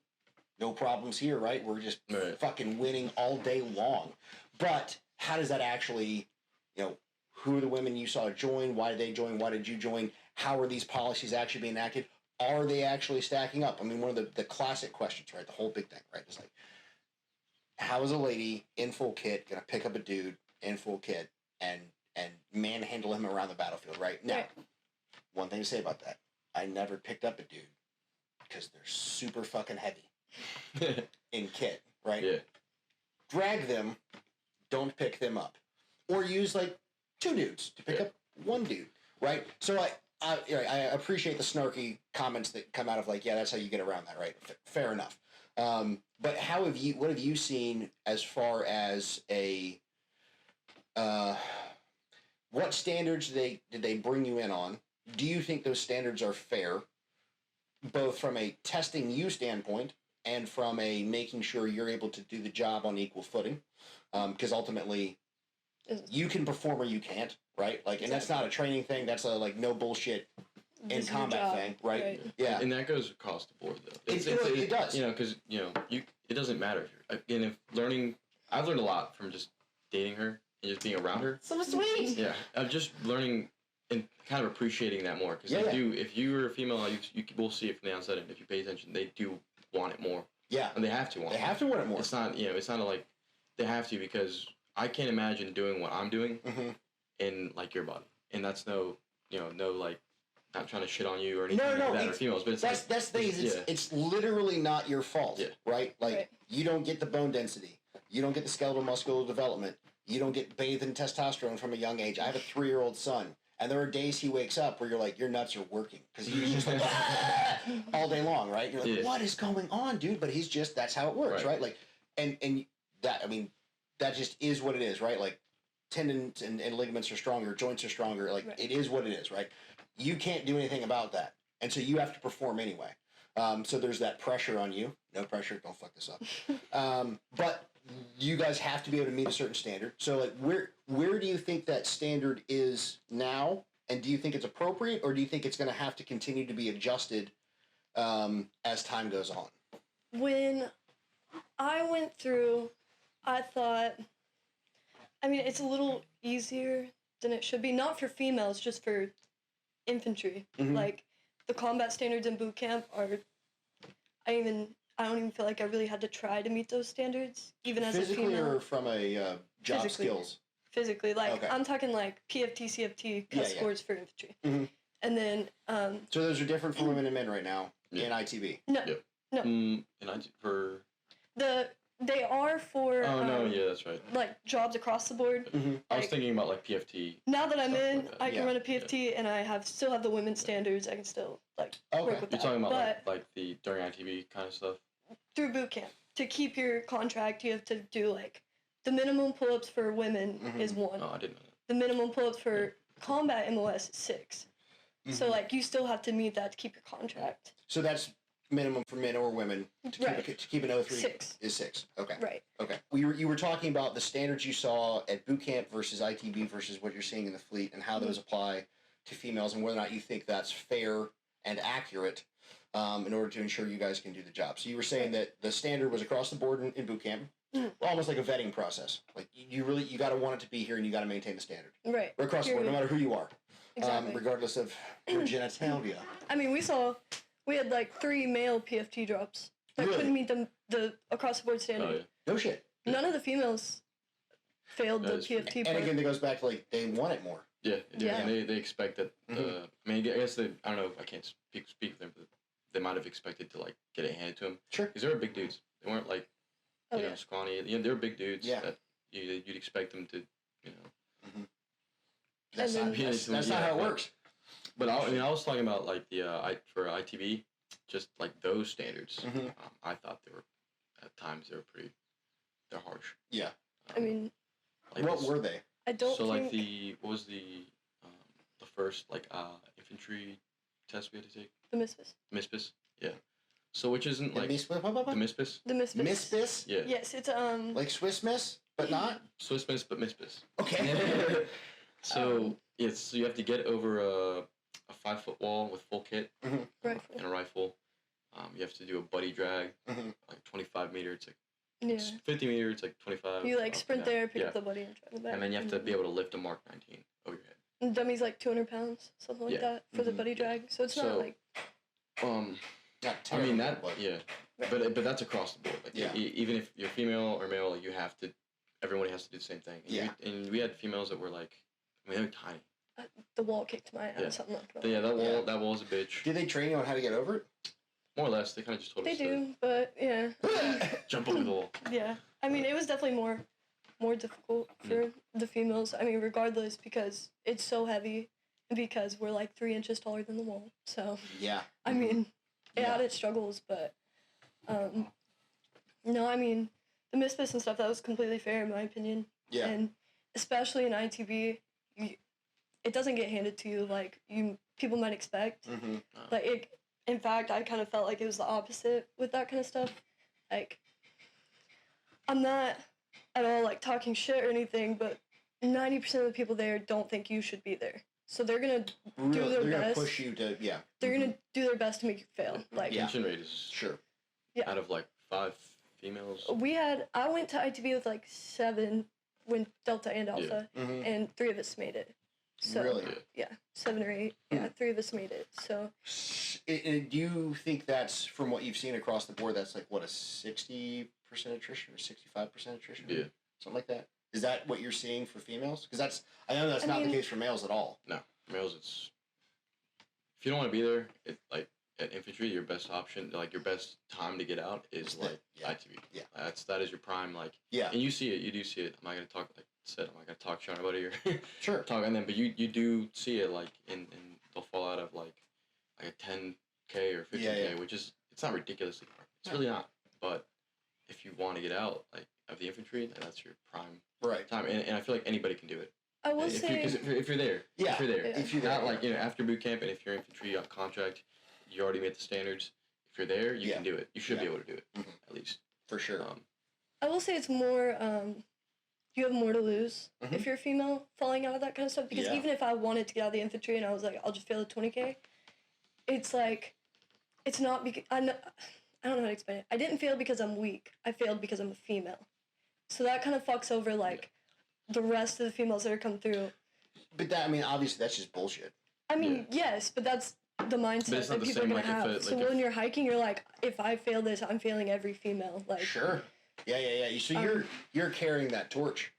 No problems here, right? We're just fucking winning all day long. But how does that actually, who are the women you saw join? Why did they join? Why did you join? How are these policies actually being enacted? Are they actually stacking up? I mean, one of the classic questions, right? The whole big thing, right? It's like, how is a lady in full kit gonna pick up a dude in full kit and manhandle him around the battlefield, right? Now, one thing to say about that, I never picked up a dude because they're super fucking heavy in kit, right? Yeah. Drag them, don't pick them up, or use like 2 dudes to pick up 1 dude, right? So I appreciate the snarky comments that come out of like, yeah, that's how you get around that, right? Fair enough. But what have you seen as far as what standards did they bring you in on? Do you think those standards are fair, both from a testing you standpoint and from a making sure you're able to do the job on equal footing? Because ultimately, you can perform or you can't, right? Like, and that's not a training thing. That's a like no bullshit in combat thing, right? Yeah, and that goes across the board though. It does. Because it doesn't matter. If learning, I've learned a lot from just dating her and just being around her. So sweet. Yeah, I'm just learning and kind of appreciating that more because if you're a female, you will see it from the outside, and if you pay attention, they do want it more. Yeah, and they have to want. They have to want it more. It's not it's not like they have to, because I can't imagine doing what I'm doing in like your body, and that's no like. Not trying to shit on you or anything like that or females, but that's the thing. It's literally not your fault, right? Like you don't get the bone density, you don't get the skeletal muscular development, you don't get bathed in testosterone from a young age. I have a 3-year-old son, and there are days he wakes up where you're like, your nuts are working because he's just like all day long, right? You're like, what is going on, dude? But he's just that's how it works, right? Like, and that that just is what it is, right? Like tendons and ligaments are stronger, joints are stronger. Like it is what it is, right? You can't do anything about that. And so you have to perform anyway. So there's that pressure on you. No pressure, don't fuck this up. But you guys have to be able to meet a certain standard. So like where do you think that standard is now? And do you think it's appropriate, or do you think it's going to have to continue to be adjusted as time goes on? When I went through, I thought, it's a little easier than it should be. Not for females, just for infantry. Like the combat standards in boot camp are I don't even feel like I really had to try to meet those standards, even as a female. Physically or from a job skills? Physically, like I'm talking like PFT, CFT cut scores for infantry. And then so those are different for women and men right now in ITB. No. For they are for that's right. like jobs across the board. I was thinking about like PFT. Now that I'm in, I can run a PFT, and I still have the women's standards. I can still work with that. You're talking about like the during ITB kind of stuff. Through boot camp, to keep your contract, you have to do like the minimum pull-ups for women is 1. Oh, I didn't know that. The minimum pull-ups for combat MOS is 6. So like you still have to meet that to keep your contract. So that's minimum for men or women to keep an 03 6. Is 6. Okay. Right. Okay. You were talking about the standards you saw at boot camp versus ITB versus what you're seeing in the fleet, and how those apply to females, and whether or not you think that's fair and accurate in order to ensure you guys can do the job. So you were saying that the standard was across the board in boot camp, almost like a vetting process. Like you got to want it to be here, and you got to maintain the standard. Right. Or across the board, no matter who you are. Exactly. Regardless of your genitalia. We had like 3 male PFT drops that couldn't meet the across the board standard. Oh, yeah. No shit. None of the females failed the PFT part. And again, it goes back to like they want it more. Yeah. And they expect that. I guess I don't know. I can't speak for them, but they might have expected to like get it handed to them. Sure. Because they were big dudes. They weren't like scrawny. They were big dudes. Yeah. That you'd expect them to That's not how it works. But I was talking about like for ITV, just like those standards. I thought they were at times they're harsh. Yeah. Like what were they? I don't. So like what was the first like infantry test we had to take? The MISPIS. MISPIS, yeah. So which isn't like the MISPIS. The MISPIS. MISPIS? Yeah. Yes, it's like Swiss Miss, but not Swiss Miss, but MISPIS. Okay. So so you have to get over a 5-foot wall with full kit rifle and a rifle. You have to do a buddy drag, like 25 meter to Yeah. It's 50 meters, it's like 25. You like up sprint and down. there, pick Yeah. up the buddy, and try the back. And then you have to be able to lift a Mark 19 over your head. And dummy's like 200 pounds, something like Yeah. that, for the Mhm. buddy drag. So it's not So- like. Not I terrible, mean that, but yeah, Right. but that's across the board. Like Yeah. even if you're female or male, you have to. Everybody has to do the same thing. And Yeah. and we had females that were like, I mean, they were tiny. The wall kicked my ass. Yeah. I'm not gonna But yeah, lie. that wall's a bitch. do they train you on how to get over More or less, they kind of just told They us do, but yeah. it? jump over the wall. Yeah. I mean, it was definitely more difficult for the females. I mean, regardless, because it's so heavy, and because we're like 3 inches taller than the wall. So, Yeah. I mean, it Yeah. had its struggles, but no, I mean, the misfits and stuff, that was completely fair in my opinion. Yeah. And especially in ITB, it doesn't get handed to you like people might expect. Mm-hmm. Like, in fact, I kind of felt like it was the opposite with that kind of stuff. Like, I'm not at all like talking shit or anything, but 90% of the people there don't think you should be there. So they're gonna Really, their they're gonna best. push you to they're gonna do their best to make you fail. Like, Yeah. Retention rate is Sure. Yeah. out of like 5 females. I went to ITB with like 7 when Delta and Alpha, Mm-hmm. and 3 of us made it. So Really? yeah, 7 or 8. Yeah, 3 of us made it. So Do you think that's, from what you've seen across the board, that's like what, a 60% attrition or 65% attrition? Yeah. Something like that. Is that what you're seeing for females? Because I know that's I not the mean- case for males at all. No, males, it's if you don't want to be there, it like at infantry, your best option, like your best time to get out is like Yeah. ITV. Yeah. That is your prime, like, Yeah. and you do see it. I'm not gonna talk like I said. I'm not gonna talk shit about it here. Sure. Talk and then, but you do see it like in they'll fall out of like a 10K or 15K, Yeah, yeah. which is it's not ridiculously hard. It's No. really not. But if you want to get out like of the infantry, then that's your prime Right. time, and I feel like anybody can do it. I will If say, if you're there, Yeah. if you're there, Yeah. If you not like after boot camp, and if you're infantry on contract, you already met the standards. If you're there, you Yeah. can do it. You should be Yeah. able to do it Mhm. at least. For sure. I will say it's more, you have more to lose Mhm. if you're a female falling out of that kind of stuff. Because Yeah. even if I wanted to get out of the infantry and I was like, I'll just fail the 20K, it's like, it's not because, I don't know how to explain it. I didn't fail because I'm weak. I failed because I'm a female. So that kind of fucks over, like, the rest of the females that are come through. But that, I mean, obviously that's just bullshit. I mean, yes, but that's the mindset it's not that the people are same, going to like, if have. it- So like, when if- you're hiking, you're like, if I fail this, I'm failing every female. Like, Sure. Yeah. So you're carrying that torch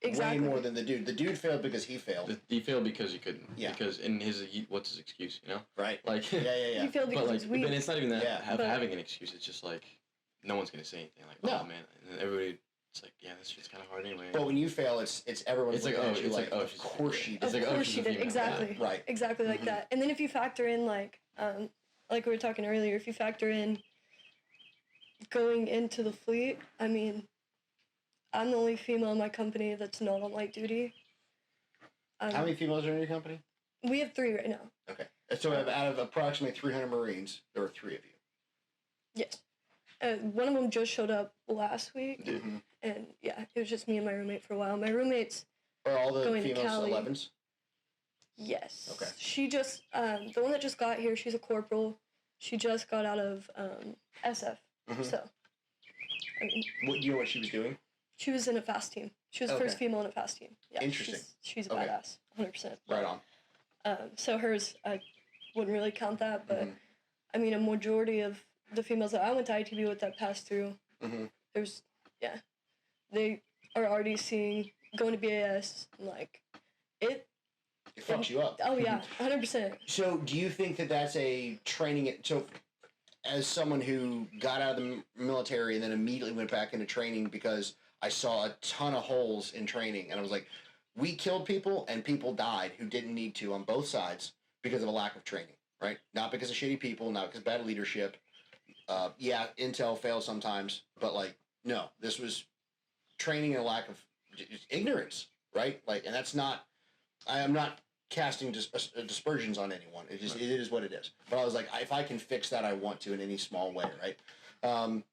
exactly. way more than the dude. The dude failed because he failed. He failed because he couldn't. Yeah. Because in what's his excuse? You know, Right. like Yeah. He failed but because like, he's weak. but it's not even that Yeah. But- having an excuse. It's just like no one's gonna say anything. Like, No. oh man, and everybody. It's like, yeah, this shit's kind of hard anyway. But when you fail, it's everyone's It's like, looking oh, at you it's like, like, oh, of she's course a she female. did. It's like, oh, Of course she's she a did. female. Exactly. Yeah, right. Exactly like Mhm. that. And then if you factor in like we were talking earlier, if you factor in going into the fleet, I mean, I'm the only female in my company that's not on light duty. How many females are in your company? We have 3 right now. Okay. So out of approximately 300 Marines, there are 3 of you. Yes. One of them just showed up last week, Mm-hmm. and yeah, it was just me and my roommate for a while. My roommate's Are all the Going to females Cali. 11s? yes. Okay. She just the one that just got here. She's a corporal. She just got out of SF. Mhm. So, I mean, What, do you know what she was doing? she was in a fast team. She was the first Okay. female in a fast team. Yeah, Interesting. She's a Okay. badass, 100%. Right on. So hers, I wouldn't really count that, but Mhm. I mean, a majority of the females that I went to ITB with that passed through, Mm-hmm. there's, yeah, they are already going to BAS, and like, It fucks you up. oh yeah, 100%. So do you think that that's a training? So as someone who got out of the military and then immediately went back into training because I saw a ton of holes in training, and I was like, we killed people and people died who didn't need to on both sides because of a lack of training, right? Not because of shitty people, not because of bad leadership. Yeah, intel fails sometimes, but like, no, this was training and a lack of just ignorance, right? Like, and that's not, I am not casting dispersions on anyone. It is what it is. But I was like, if I can fix that, I want to in any small way, right?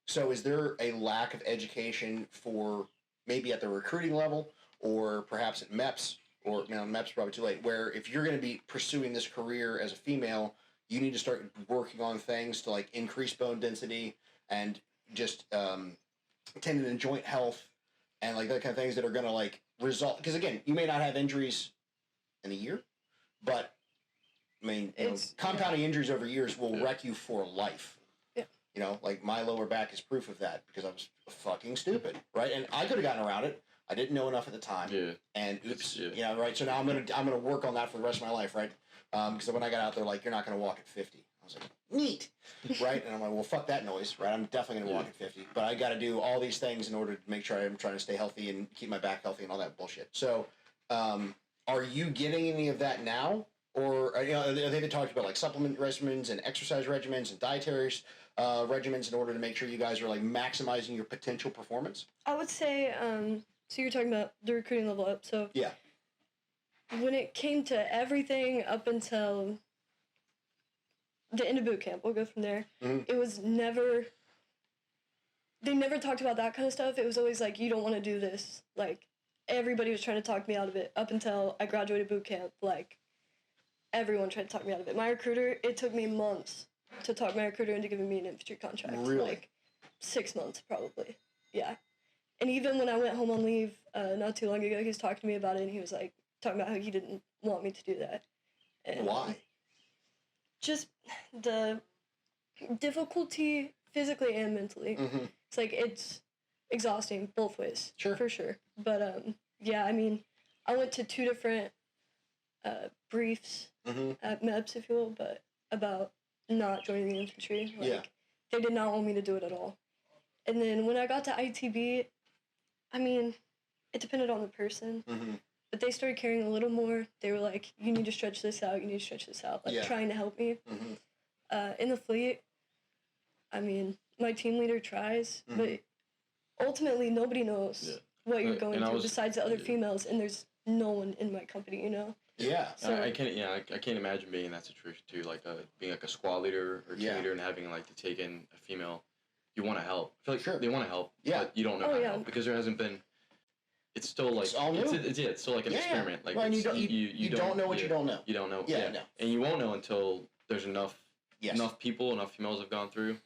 So is there a lack of education for maybe at the recruiting level or perhaps at MEPS, or MEPS probably too late, where if you're going to be pursuing this career as a female, you need to start working on things to like increase bone density and just tendon and joint health, and like that kind of things that are going to like result. Because again, you may not have injuries in a year, but I mean, compounding injuries over years will wreck you for life. Yeah. You know, like my lower back is proof of that because I was fucking stupid, right? And I could have gotten around it. I didn't know enough at the time. Yeah. And oops, right. So now I'm gonna work on that for the rest of my life, right? Because when I got out there, like, you're not gonna walk at 50. I was like, neat, right? And I'm like, well, fuck that noise, right? I'm definitely gonna walk at 50, but I got to do all these things in order to make sure I'm trying to stay healthy and keep my back healthy and all that bullshit. So, are you getting any of that now? Or, you know, they talked about like supplement regimens and exercise regimens and dietary regimens in order to make sure you guys are like maximizing your potential performance? I would say, so you're talking about the recruiting level up. So yeah, when it came to everything up until the end of boot camp, we'll go from there. Mm-hmm. It was never, they never talked about that kind of stuff. It was always like, you don't want to do this. Like, everybody was trying to talk me out of it up until I graduated boot camp. Like, everyone tried to talk me out of it. My recruiter, it took me months to talk my recruiter into giving me an infantry contract. Really? Like, 6 months, probably. Yeah. And even when I went home on leave not too long ago, he was talking to me about it, and he was, like, talking about how he didn't want me to do that. And, why? Just the difficulty physically and mentally. Mm-hmm. It's, like, it's exhausting both ways. Sure. For sure. But, yeah, I mean, I went to 2 different briefs at MEPS, if you will, but about not joining the infantry. Like, they did not want me to do it at all. And then when I got to ITB, I mean, it depended on the person, but they started caring a little more. They were like, you need to stretch this out, you need to stretch this out, like trying to help me. In the fleet, I mean, my team leader tries, but ultimately nobody knows what you're going through besides the other females, and there's no one in my company, you know? Yeah. So I can't imagine being in that situation too, like being like a squad leader or team leader and having like to take in a female. You want to help. I feel like they want to help, but you don't know how to help because there hasn't been. It's still like it's all new. It's still like an experiment. Like you don't know what you don't know. You don't know. Yeah. No. And you won't know until there's enough people, enough females have gone through,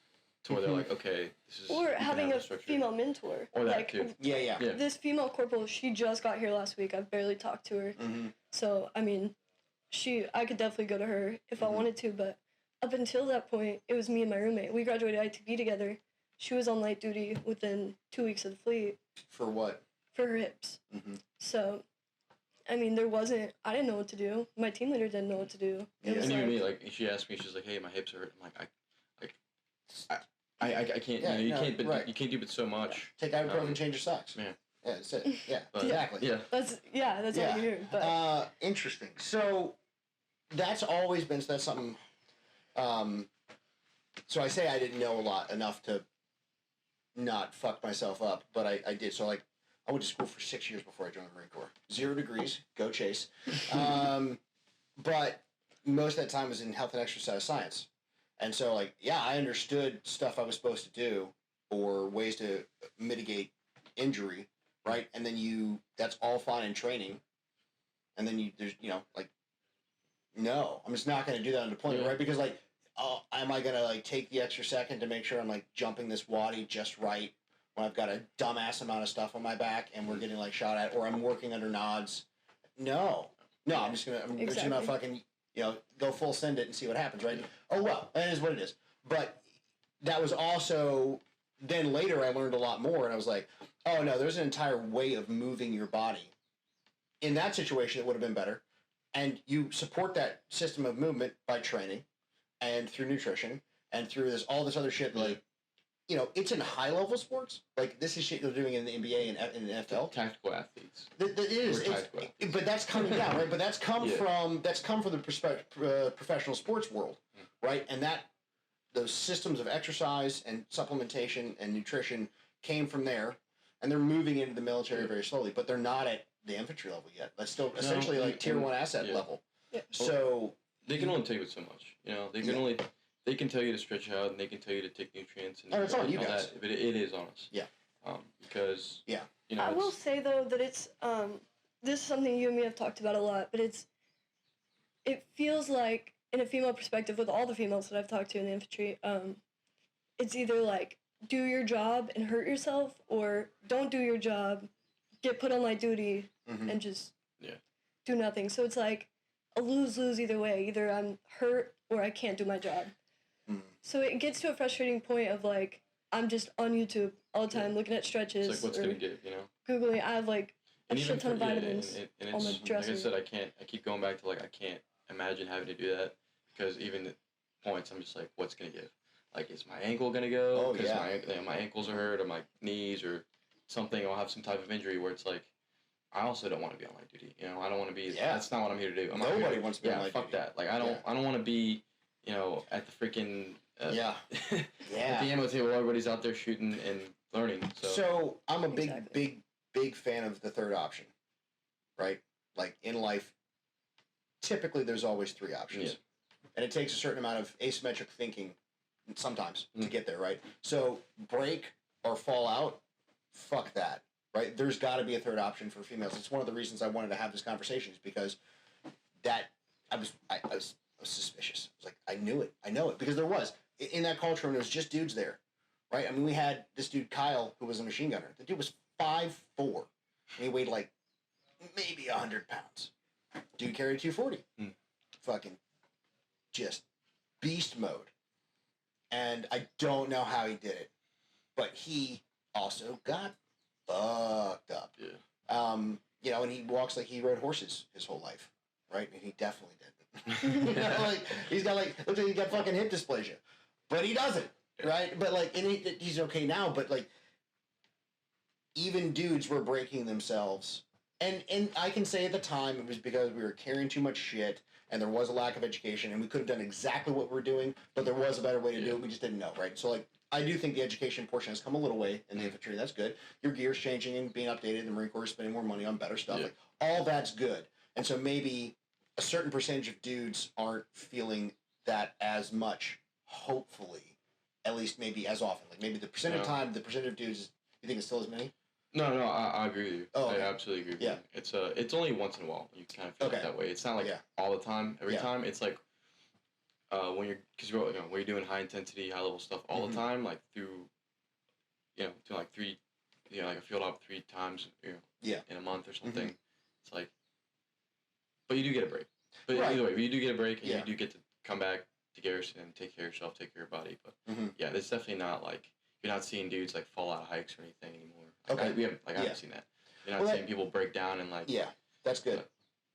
to where they're like, okay, this is. Or having a female mentor. Or that like, too. Yeah. This female corporal, she just got here last week. I've barely talked to her. So I mean, I could definitely go to her if I wanted to. But up until that point, it was me and my roommate. We graduated ITB together. She was on light duty within 2 weeks of the fleet. For what? For her hips. So, I mean, I didn't know what to do. My team leader didn't know what to do. And even me, like, she asked me, she's like, hey, my hips hurt. I'm like, I can't, you can't do it so much. Take ibuprofen and change your socks. Yeah. Yeah, that's it. Yeah, exactly. Yeah. That's all you hear. But. Interesting. So, that's always been, that's something, so I say I didn't know enough to not fuck myself up, but I did. So, like, I went to school for 6 years before I joined the Marine Corps. 0 degrees, go chase. But most of that time was in health and exercise science. And so, like, I understood stuff I was supposed to do or ways to mitigate injury, right? And then that's all fine in training. And then there's, like, no, I'm just not going to do that on deployment, right? Because, like, am I going to, like, take the extra second to make sure I'm, like, jumping this wadi just right when I've got a dumbass amount of stuff on my back and we're getting, like, shot at, or I'm working under nods? No, I'm just going to fucking, go full send it and see what happens, right? Oh, well, that is what it is. But that was also, then later I learned a lot more, and I was like, oh, no, there's an entire way of moving your body. In that situation, it would have been better. And you support that system of movement by training and through nutrition and through all this other shit, like, it's in high-level sports. Like, this is shit they're doing in the NBA and in the NFL. Tactical athletes. It is. But that's coming down, right? But that's come from the professional sports world, right? And those systems of exercise and supplementation and nutrition came from there, and they're moving into the military very slowly, but they're not at the infantry level yet. That's still essentially like tier 1 asset level. Yeah. So they can only tell you so much. They can tell you to stretch out, and they can tell you to take nutrients, and it's on you guys. That, but it is on us. Yeah. Because I will say though that it's this is something you and me have talked about a lot, but it feels like, in a female perspective, with all the females that I've talked to in the infantry, it's either like do your job and hurt yourself, or don't do your job, get put on light duty, and just do nothing. So it's like a lose-lose either way. Either I'm hurt or I can't do my job. So it gets to a frustrating point of like, I'm just on YouTube all the time looking at stretches. It's like, what's going to give, you know? Googling. I have like a shit ton of vitamins and on my it's, dresser. like I said, I keep going back to like, I can't imagine having to do that, because even at points, I'm just like, what's going to give? Like, is my ankle going to go? Because my ankles are hurt, or my knees, or something. I'll have some type of injury where it's like, I also don't want to be on light duty. You know, I don't want to be. Yeah. That's not what I'm here to do. Nobody wants to be on light duty. Fuck that. Like, I don't want to be, you know, at the freaking. At the ammo table, everybody's out there shooting and learning. So I'm a big fan of the third option, right? Like in life, typically there's always three options, and it takes a certain amount of asymmetric thinking sometimes to get there, right? So break or fall out, fuck that, right? There's got to be a third option for females. It's one of the reasons I wanted to have this conversation, is because that I was suspicious. I was like, I knew it, I know it, because there was in that culture, and there was just dudes there, right? I mean, we had this dude Kyle, who was a machine gunner. The dude was 5'4", and he weighed like maybe 100 pounds. Dude carried 240. Fucking just beast mode. And I don't know how he did it, but he also got fucked up. Yeah. You know, and he walks like he rode horses his whole life, right? And he definitely didn't. You know, like he's got like, looks like he got fucking hip dysplasia, but he doesn't, right? But like, and he's okay now. But like, even dudes were breaking themselves. And I can say at the time it was because we were carrying too much shit, and there was a lack of education, and we could have done exactly what we're doing, but there was a better way to do it. We just didn't know, right? So like, I do think the education portion has come a little way in the infantry. That's good. Your gear's changing and being updated. The Marine Corps is spending more money on better stuff. Like, all that's good. And so maybe a certain percentage of dudes aren't feeling that as much, hopefully, at least maybe as often. Like maybe the percent of time, the percentage of dudes, you think it's still as many? No, I agree with you. I absolutely agree with you. It's only once in a while you kind of feel it that way. It's not like all the time, every time. It's like when you're doing high intensity, high level stuff all the time, like through, to like three, like a field op 3 times, in a month or something. It's like, but you do get a break. But either way, you do get a break, and you do get to come back to Garrison and take care of yourself, take care of your body. But it's definitely not like, you're not seeing dudes like fall out of hikes or anything anymore. Like, I haven't seen that. You're not seeing people break down and like. Yeah, that's good.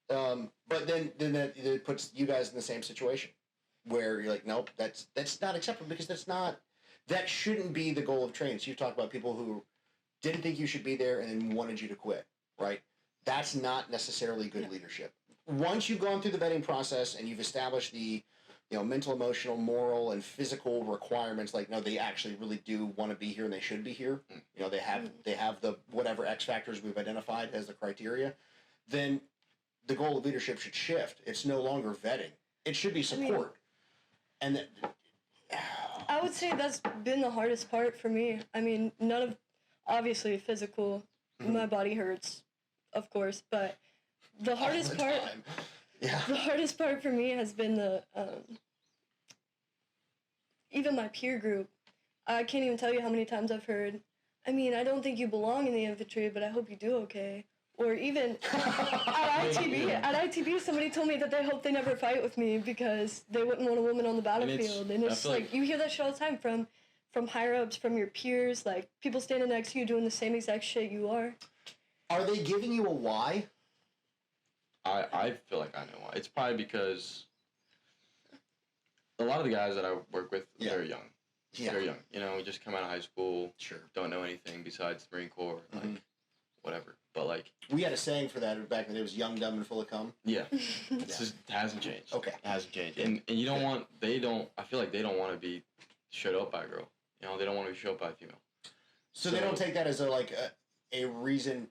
But then it puts you guys in the same situation, where you're like, nope, that's not acceptable, because that shouldn't be the goal of training. So you've talked about people who didn't think you should be there and then wanted you to quit, right? That's not necessarily good leadership. Once you've gone through the vetting process and you've established the mental, emotional, moral, and physical requirements, like, no, they actually really do want to be here and they should be here. They have the whatever X factors we've identified as the criteria. Then the goal of leadership should shift. It's no longer vetting. It should be support. I would say that's been the hardest part for me. I mean, obviously physical, my body hurts, of course, but the hardest part... Yeah. The hardest part for me has been even my peer group. I can't even tell you how many times I've heard, I mean, I don't think you belong in the infantry, but I hope you do okay. Or even at ITB, somebody told me that they hope they never fight with me because they wouldn't want a woman on the battlefield. And it's like, you hear that shit all the time from higher-ups, from your peers, like people standing next to you doing the same exact shit you are. Are they giving you a why? I feel like I know why. It's probably because a lot of the guys that I work with, they're young. Yeah. They're young. We just come out of high school. Sure. Don't know anything besides the Marine Corps. Like, whatever. But, like... We had a saying for that back then. It was young, dumb, and full of cum. Yeah. It just hasn't changed. Okay. It hasn't changed. And you don't want... I feel like they don't want to be showed up by a girl. They don't want to be showed up by a female. So they don't take that as a reason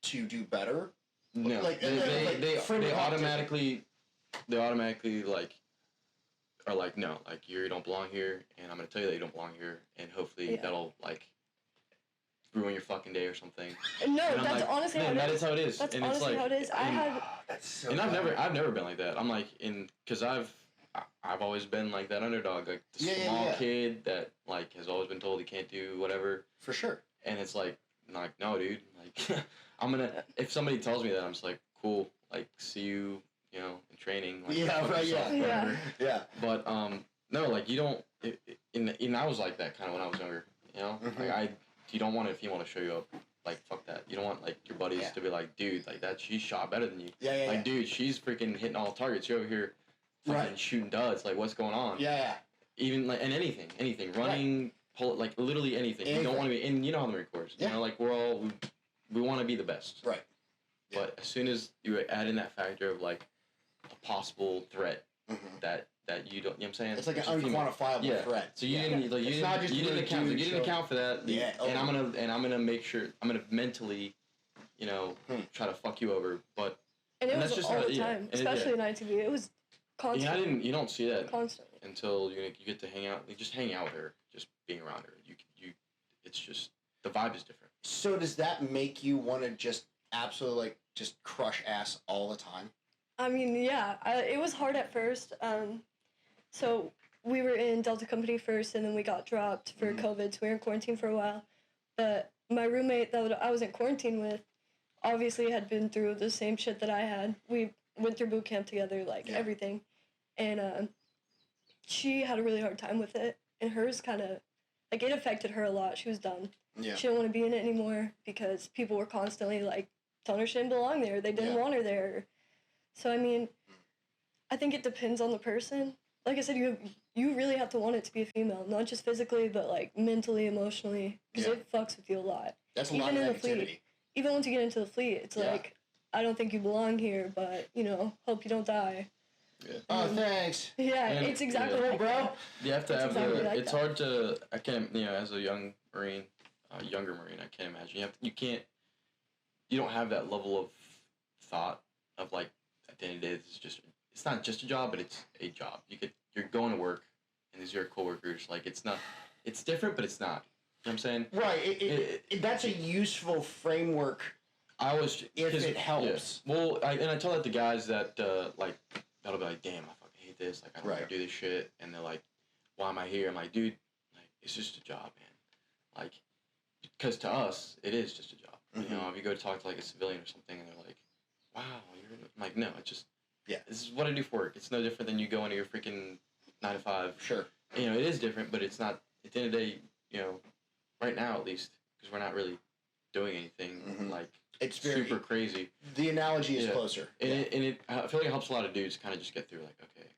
to do better? No, they automatically like are like, no, like you don't belong here, and I'm gonna tell you that you don't belong here, and hopefully that'll like ruin your fucking day or something. No, that's honestly how it is. That is how it is. That's and honestly it's like, how it is. That's so. And I've never been like that. I'm like, because I've I've always been like that underdog, like the Yeah, small yeah. kid that like has always been told he can't do whatever. For sure. And it's like no, dude. Like if somebody tells me that, I'm just like, cool. Like, see you, in training. Like, Yeah, fuck right, yourself, yeah. whatever. Yeah. But no, like you don't. And I was like that kind of when I was younger. Like you don't want a female to show you up. Like, fuck that. You don't want like your buddies to be like, dude, like that she shot better than you. Yeah, like, dude, she's freaking hitting all targets. You're over here fucking shooting duds. Like, what's going on? Yeah. Even like and anything, running, pull like literally anything. You don't want to be, and you know how the Marine Corps is. Yeah. Like we want to be the best. Right. Yeah. But as soon as you add in that factor of like a possible threat that you don't, you know what I'm saying? It's like an unquantifiable threat. So you didn't account for that. Yeah. And I'm gonna make sure I'm gonna mentally, try to fuck you over. But And it and was that's just all how- the yeah. time, And especially in ITV. It was constant. you don't see that Constantly. until you get to hang out. Like, just hang out with her, just being around her. You it's just the vibe is different. So does that make you want to just absolutely like just crush ass all the time? I mean, yeah, it was hard at first. So we were in Delta Company first, and then we got dropped for COVID, so we were in quarantine for a while. But my roommate that I was in quarantine with obviously had been through the same shit that I had. We went through boot camp together, everything. And she had a really hard time with it, and hers kind of, it affected her a lot. She was done. Yeah. She didn't want to be in it anymore because people were constantly, telling her she didn't belong there. They didn't want her there. So, I mean, I think it depends on the person. Like I said, you really have to want it to be a female, not just physically, but, mentally, emotionally, because it fucks with you a lot. That's a lot of negativity. Even once you get into the fleet, it's like, I don't think you belong here, but, hope you don't die. Yeah. Oh, thanks. Yeah, And- it's exactly yeah. like bro. that. You have to It's have exactly like it's that. hard to. I can't. As a young Marine, younger Marine, I can't imagine. You don't have that level of thought of like at the end of the day, it's not just a job, but it's a job. You're going to work, and these are your coworkers. Like it's different, but it's not. You know what I'm saying? Right. That's a useful framework. If it helps. Yeah. Well, I tell that to guys that that'll be like, damn, I fucking hate this. Like I don't want to do this shit, and they're like, why am I here? I'm like, dude, it's just a job, man. Like, because to us, it is just a job. If you go to talk to a civilian or something, and they're like, wow, I'm like, no, it's just this is what I do for work. It's no different than you go into your freaking 9 to 5. Sure. It is different, but it's not. At the end of the day, right now at least, because we're not really doing anything it's super crazy. The analogy is closer. And I feel like it helps a lot of dudes kind of just get through okay,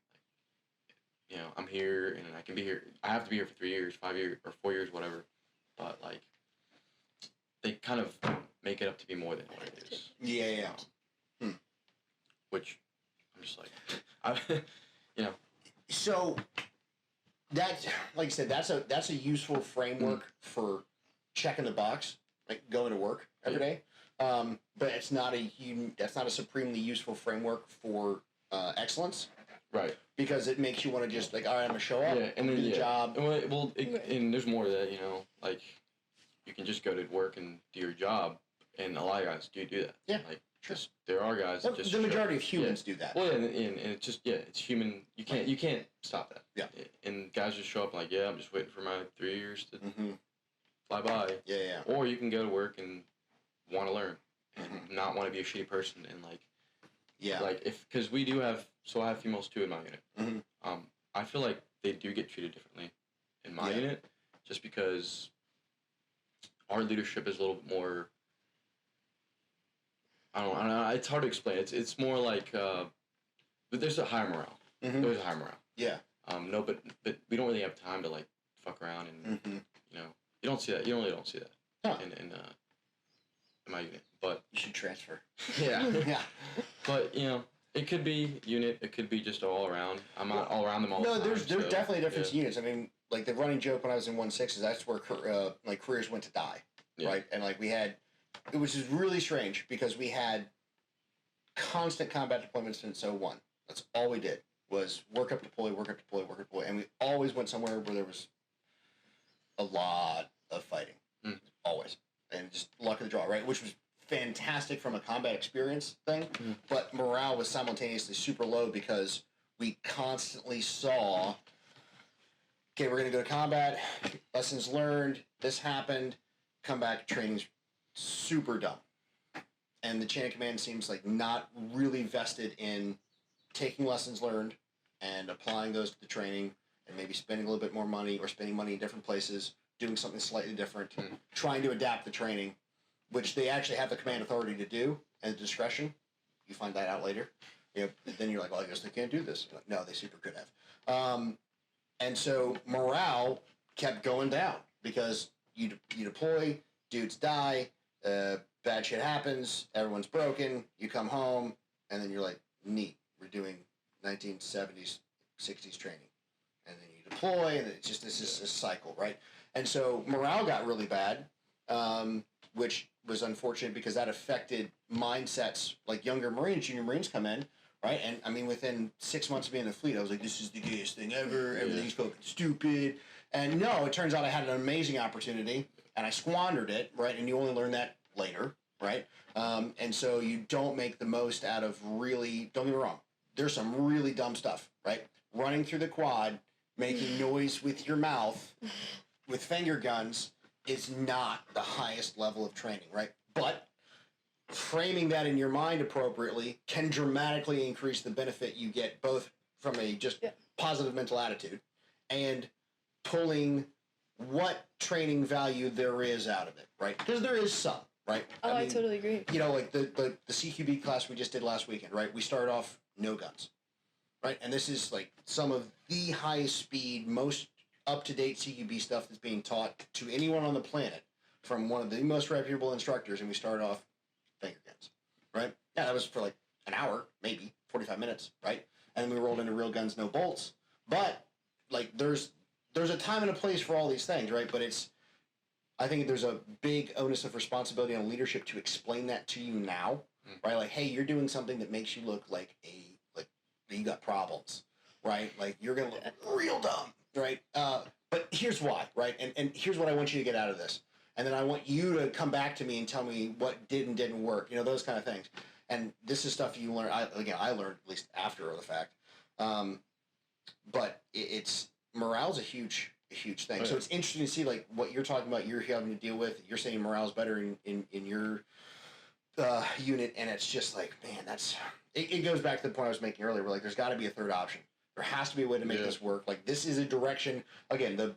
I'm here and I can be here. I have to be here for 3 years, 5 years, or 4 years, whatever. But they kind of make it up to be more than what it is. Yeah. Which I'm just like, So that's like I said, that's a useful framework for checking the box, like going to work every day. But it's not that's not a supremely useful framework for excellence. Right. Because it makes you want to just all right, I'm gonna show up, and then, do the job. And there's more to that, you can just go to work and do your job, and a lot of guys do that. Yeah. Sure. There are guys that just the majority of humans do that. Well, and it's just it's human. You can't stop that. Yeah. And guys just show up I'm just waiting for my 3 years to fly by. Yeah. Or you can go to work and want to learn and not want to be a shitty person and because we do have I have females too in my unit. I feel like they do get treated differently in my unit just because our leadership is a little bit more. I don't know. It's hard to explain. It's more like, but there's a higher morale. There's a higher morale. Yeah. No, but we don't really have time to fuck around and you don't see that. You really don't see that in my unit. But you should transfer. Yeah. Yeah. But it could be unit. It could be just all around. I'm not all around them all the time. No, there's definitely a difference in units. I mean, the running joke when I was in 1-6 is that's where careers went to die, right? And we had. It was just really strange because we had constant combat deployments since 01. That's all we did was work up deploy, and we always went somewhere where there was a lot of fighting, always, and just luck of the draw, right? Which was fantastic from a combat experience thing, but morale was simultaneously super low because we constantly saw, okay, we're going to go to combat, lessons learned, this happened, come back, training's super dumb. And the chain of command seems like not really vested in taking lessons learned and applying those to the training and maybe spending a little bit more money or spending money in different places, doing something slightly different, trying to adapt the training, which they actually have the command authority to do and the discretion. You find that out later. You know, then you're like, well, I guess they can't do this. Like, no, they super could have. And so morale kept going down because you deploy, dudes die, bad shit happens, everyone's broken, you come home, and then you're like, neat, we're doing 1970s, 60s training. And then you deploy, and it's just, this is a cycle, right? And so morale got really bad, which was unfortunate because that affected mindsets. Like younger Marines, junior Marines come in, right? And I mean, within 6 months of being in the fleet, I was like, this is the gayest thing ever. Everything's fucking stupid. And no, it turns out I had an amazing opportunity, and I squandered it, right? And you only learn that later, right? And so you don't make the most out of really, don't get me wrong, there's some really dumb stuff, right? Running through the quad, making noise with your mouth, with finger guns, is not the highest level of training, right? But framing that in your mind appropriately can dramatically increase the benefit you get, both from a just positive mental attitude and pulling what training value there is out of it, right? Because there is some, right? Oh, I totally agree. You know, like the CQB class we just did last weekend, right? We started off no guns, right? And this is like some of the highest speed, most up-to-date CQB stuff that's being taught to anyone on the planet from one of the most reputable instructors, and we started off finger guns, right? Yeah, that was for like an hour, maybe 45 minutes, right? And then we rolled into real guns, no bolts. But like, there's a time and a place for all these things, right? But I think there's a big onus of responsibility on leadership to explain that to you now, right? Like, hey, you're doing something that makes you look like you got problems, right? Like you're gonna look real dumb, right? But here's why, right? And here's what I want you to get out of this. And then I want you to come back to me and tell me what did and didn't work, you know, those kind of things. And this is stuff you learn. I learned at least after the fact. But it's morale's a huge thing. So it's interesting to see like what you're talking about. You're having to deal with. You're saying morale's better in your unit, and it's just like, man, that's it goes back to the point I was making earlier. Where like, there's got to be a third option. There has to be a way to make this work. Like, this is a direction. Again, the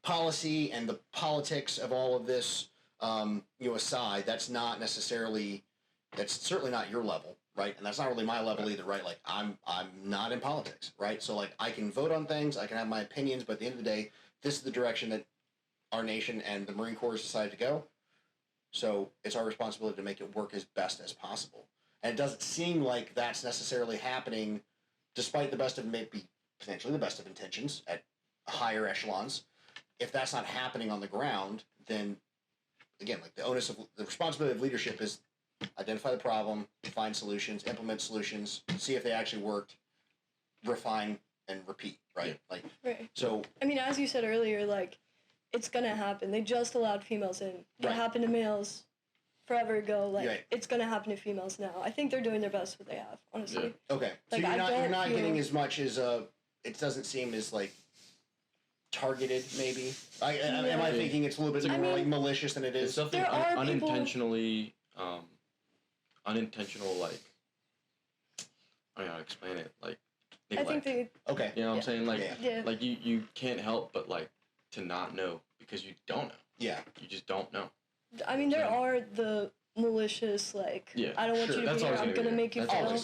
policy and the politics of all of this, aside, that's certainly not your level, right? And that's not really my level either, right? Like, I'm not in politics, right? So like, I can vote on things, I can have my opinions, but at the end of the day, this is the direction that our nation and the Marine Corps has decided to go. So it's our responsibility to make it work as best as possible. And it doesn't seem like that's necessarily happening, despite potentially the best of intentions at higher echelons. If that's not happening on the ground, then again, like the responsibility of leadership is identify the problem, find solutions, implement solutions, see if they actually worked, refine and repeat, right? Like, right. So I mean, as you said earlier, like, it's gonna happen. They just allowed females in. It happened to males forever ago. Like, it's gonna happen to females now. I think they're doing their best with what they have, honestly. Yeah. Okay. Like, so you're not getting as much as it doesn't seem as like targeted, maybe. Am I thinking it's a little bit more like malicious than it is? It's something unintentionally, unintentional, like, I don't know how to explain it, like, neglect. I think okay. You know what I'm saying? Like, yeah. like you can't help but like to not know because you don't know. Yeah. You just don't know. I mean, there are the malicious, like, I don't want you to be here, I'm gonna make you fail.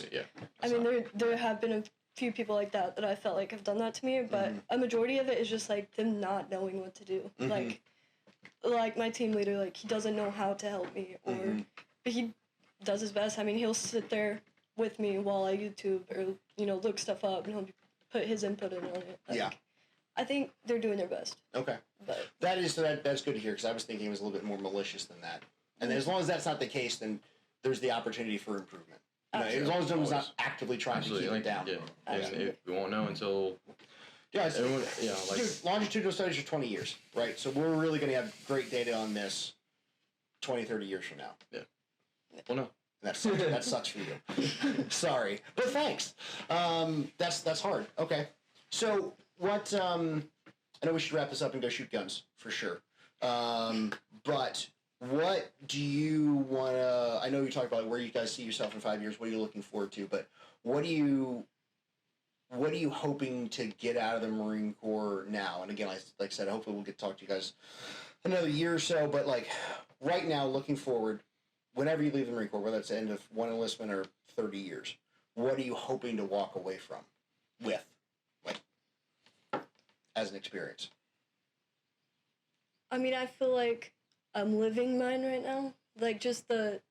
I mean, there have been a few people like that I felt like have done that to me, but a majority of it is just like them not knowing what to do. Like my team leader, like, he doesn't know how to help me, but he does his best. I mean, he'll sit there with me while I YouTube or, look stuff up, and he'll put his input in on it. Like, I think they're doing their best. Okay. But that's good to hear, because I was thinking it was a little bit more malicious than that. And as long as that's not the case, then there's the opportunity for improvement. As long as someone's not actively trying to keep it down. Yeah. We won't know until... Yeah, dude, longitudinal studies are 20 years, right? So we're really going to have great data on this 20, 30 years from now. Yeah. Well, no. That sucks for you. Sorry, but thanks. That's hard. Okay, so what? I know we should wrap this up and go shoot guns for sure. But what do you want to? I know you talked about where you guys see yourself in 5 years. What are you looking forward to? But what are you hoping to get out of the Marine Corps now? And again, like I said, hopefully we'll get to talk to you guys another year or so. But like right now, looking forward, whenever you leave the Marine Corps, whether it's the end of one enlistment or 30 years, what are you hoping to walk away from with, like, as an experience? I mean, I feel like I'm living mine right now. Like, just it's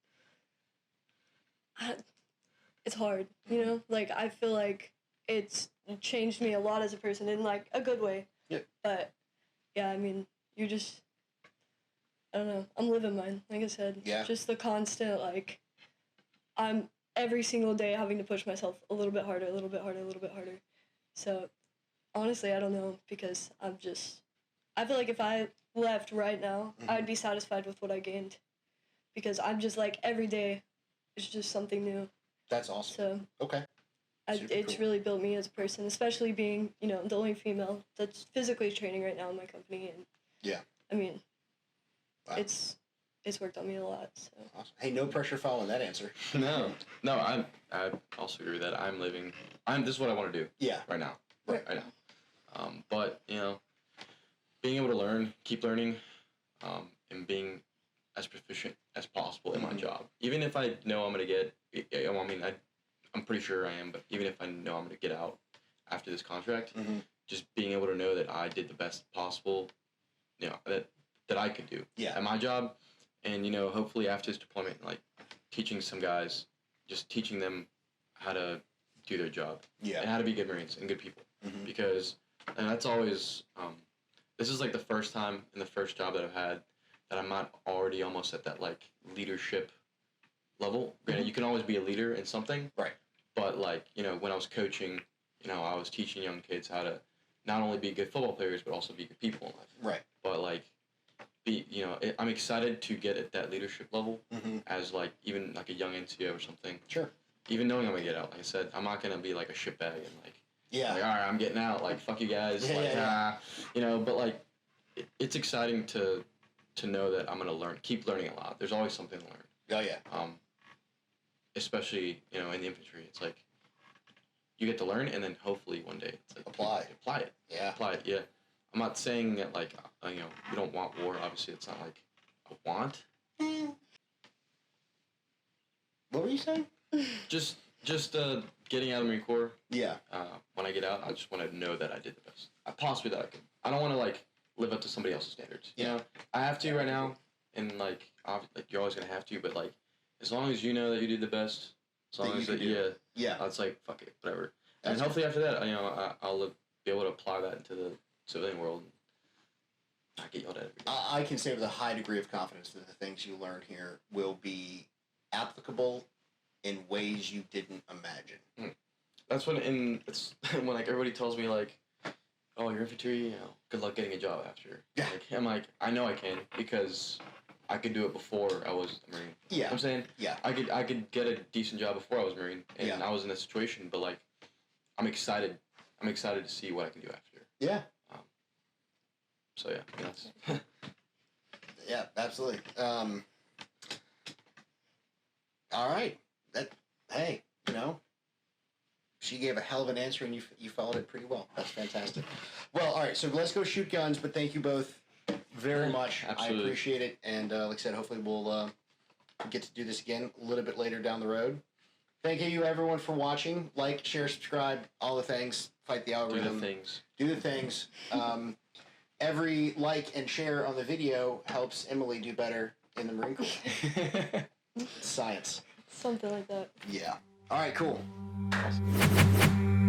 hard, you know? Like, I feel like it's changed me a lot as a person in, like, a good way. Yeah. But, yeah, I mean, I don't know. I'm living mine, like I said. Yeah. Just the constant, like, I'm every single day having to push myself a little bit harder, a little bit harder, a little bit harder. So, honestly, I don't know, because I feel like if I left right now, I'd be satisfied with what I gained. Because I'm just, like, every day, it's just something new. That's awesome. So, okay. It's really built me as a person, especially being, you know, the only female that's physically training right now in my company. And yeah. I mean, wow. It's worked on me a lot. So. Awesome. Hey, no pressure following that answer. No, I also agree with that. This is what I want to do. Yeah. Right now. Right now. But you know, being able to learn, keep learning, and being as proficient as possible in my job. Even if I know I'm gonna get, I'm pretty sure I am. But even if I know I'm gonna get out after this contract, just being able to know that I did the best possible, you know, that I could do at my job, and you know, hopefully after this deployment, like teaching some guys, just teaching them how to do their job, and how to be good Marines and good people, because and that's always this is like the first time in the first job that I've had that I'm not already almost at that like leadership level. Granted, you can always be a leader in something, right? But like, you know, when I was coaching, you know, I was teaching young kids how to not only be good football players but also be good people in life, right? But like, I'm excited to get at that leadership level as like even like a young NCO or something. Sure. Even knowing I'm gonna get out, like I said, I'm not gonna be like a shitbag and like, like, all right, I'm getting out, like fuck you guys, you know. But like, it's exciting to know that I'm gonna keep learning a lot. There's always something to learn. Oh yeah. Especially, you know, in the infantry, it's like you get to learn, and then hopefully one day it's like apply it. Yeah. Apply it. Yeah. I'm not saying that like you know, we don't want war. Obviously, it's not like a want. What were you saying? Just getting out of the Marine Corps. Yeah. When I get out, I just want to know that I did the best. Possibly that I can. I don't want to like live up to somebody else's standards. You know, I have to right now, and like you're always gonna have to. But like, as long as you know that you did the best, as long as it's like fuck it, whatever. And hopefully after that, you know, I'll be able to apply that into the civilian world. Not get yelled at. I can say with a high degree of confidence that the things you learn here will be applicable in ways you didn't imagine. That's when it's when like everybody tells me like, oh, you're infantry, you know, good luck getting a job after. Yeah. Like, I'm like, I know I can because I could do it before I was a Marine. Yeah. You know what I'm saying? Yeah. I could get a decent job before I was a Marine, and I was in that situation, but like, I'm excited to see what I can do after. Yeah. So yeah, that's yeah, absolutely. All right. Hey, you know, she gave a hell of an answer, and you followed it pretty well. That's fantastic. Well, all right. So let's go shoot guns. But thank you both very much. Absolutely. I appreciate it. And like I said, hopefully we'll get to do this again a little bit later down the road. Thank you, everyone, for watching. Like, share, subscribe, all the things. Fight the algorithm. Do the things. Every like and share on the video helps Emily do better in the Marine Corps. Science. Something like that. Yeah. All right, cool. awesome.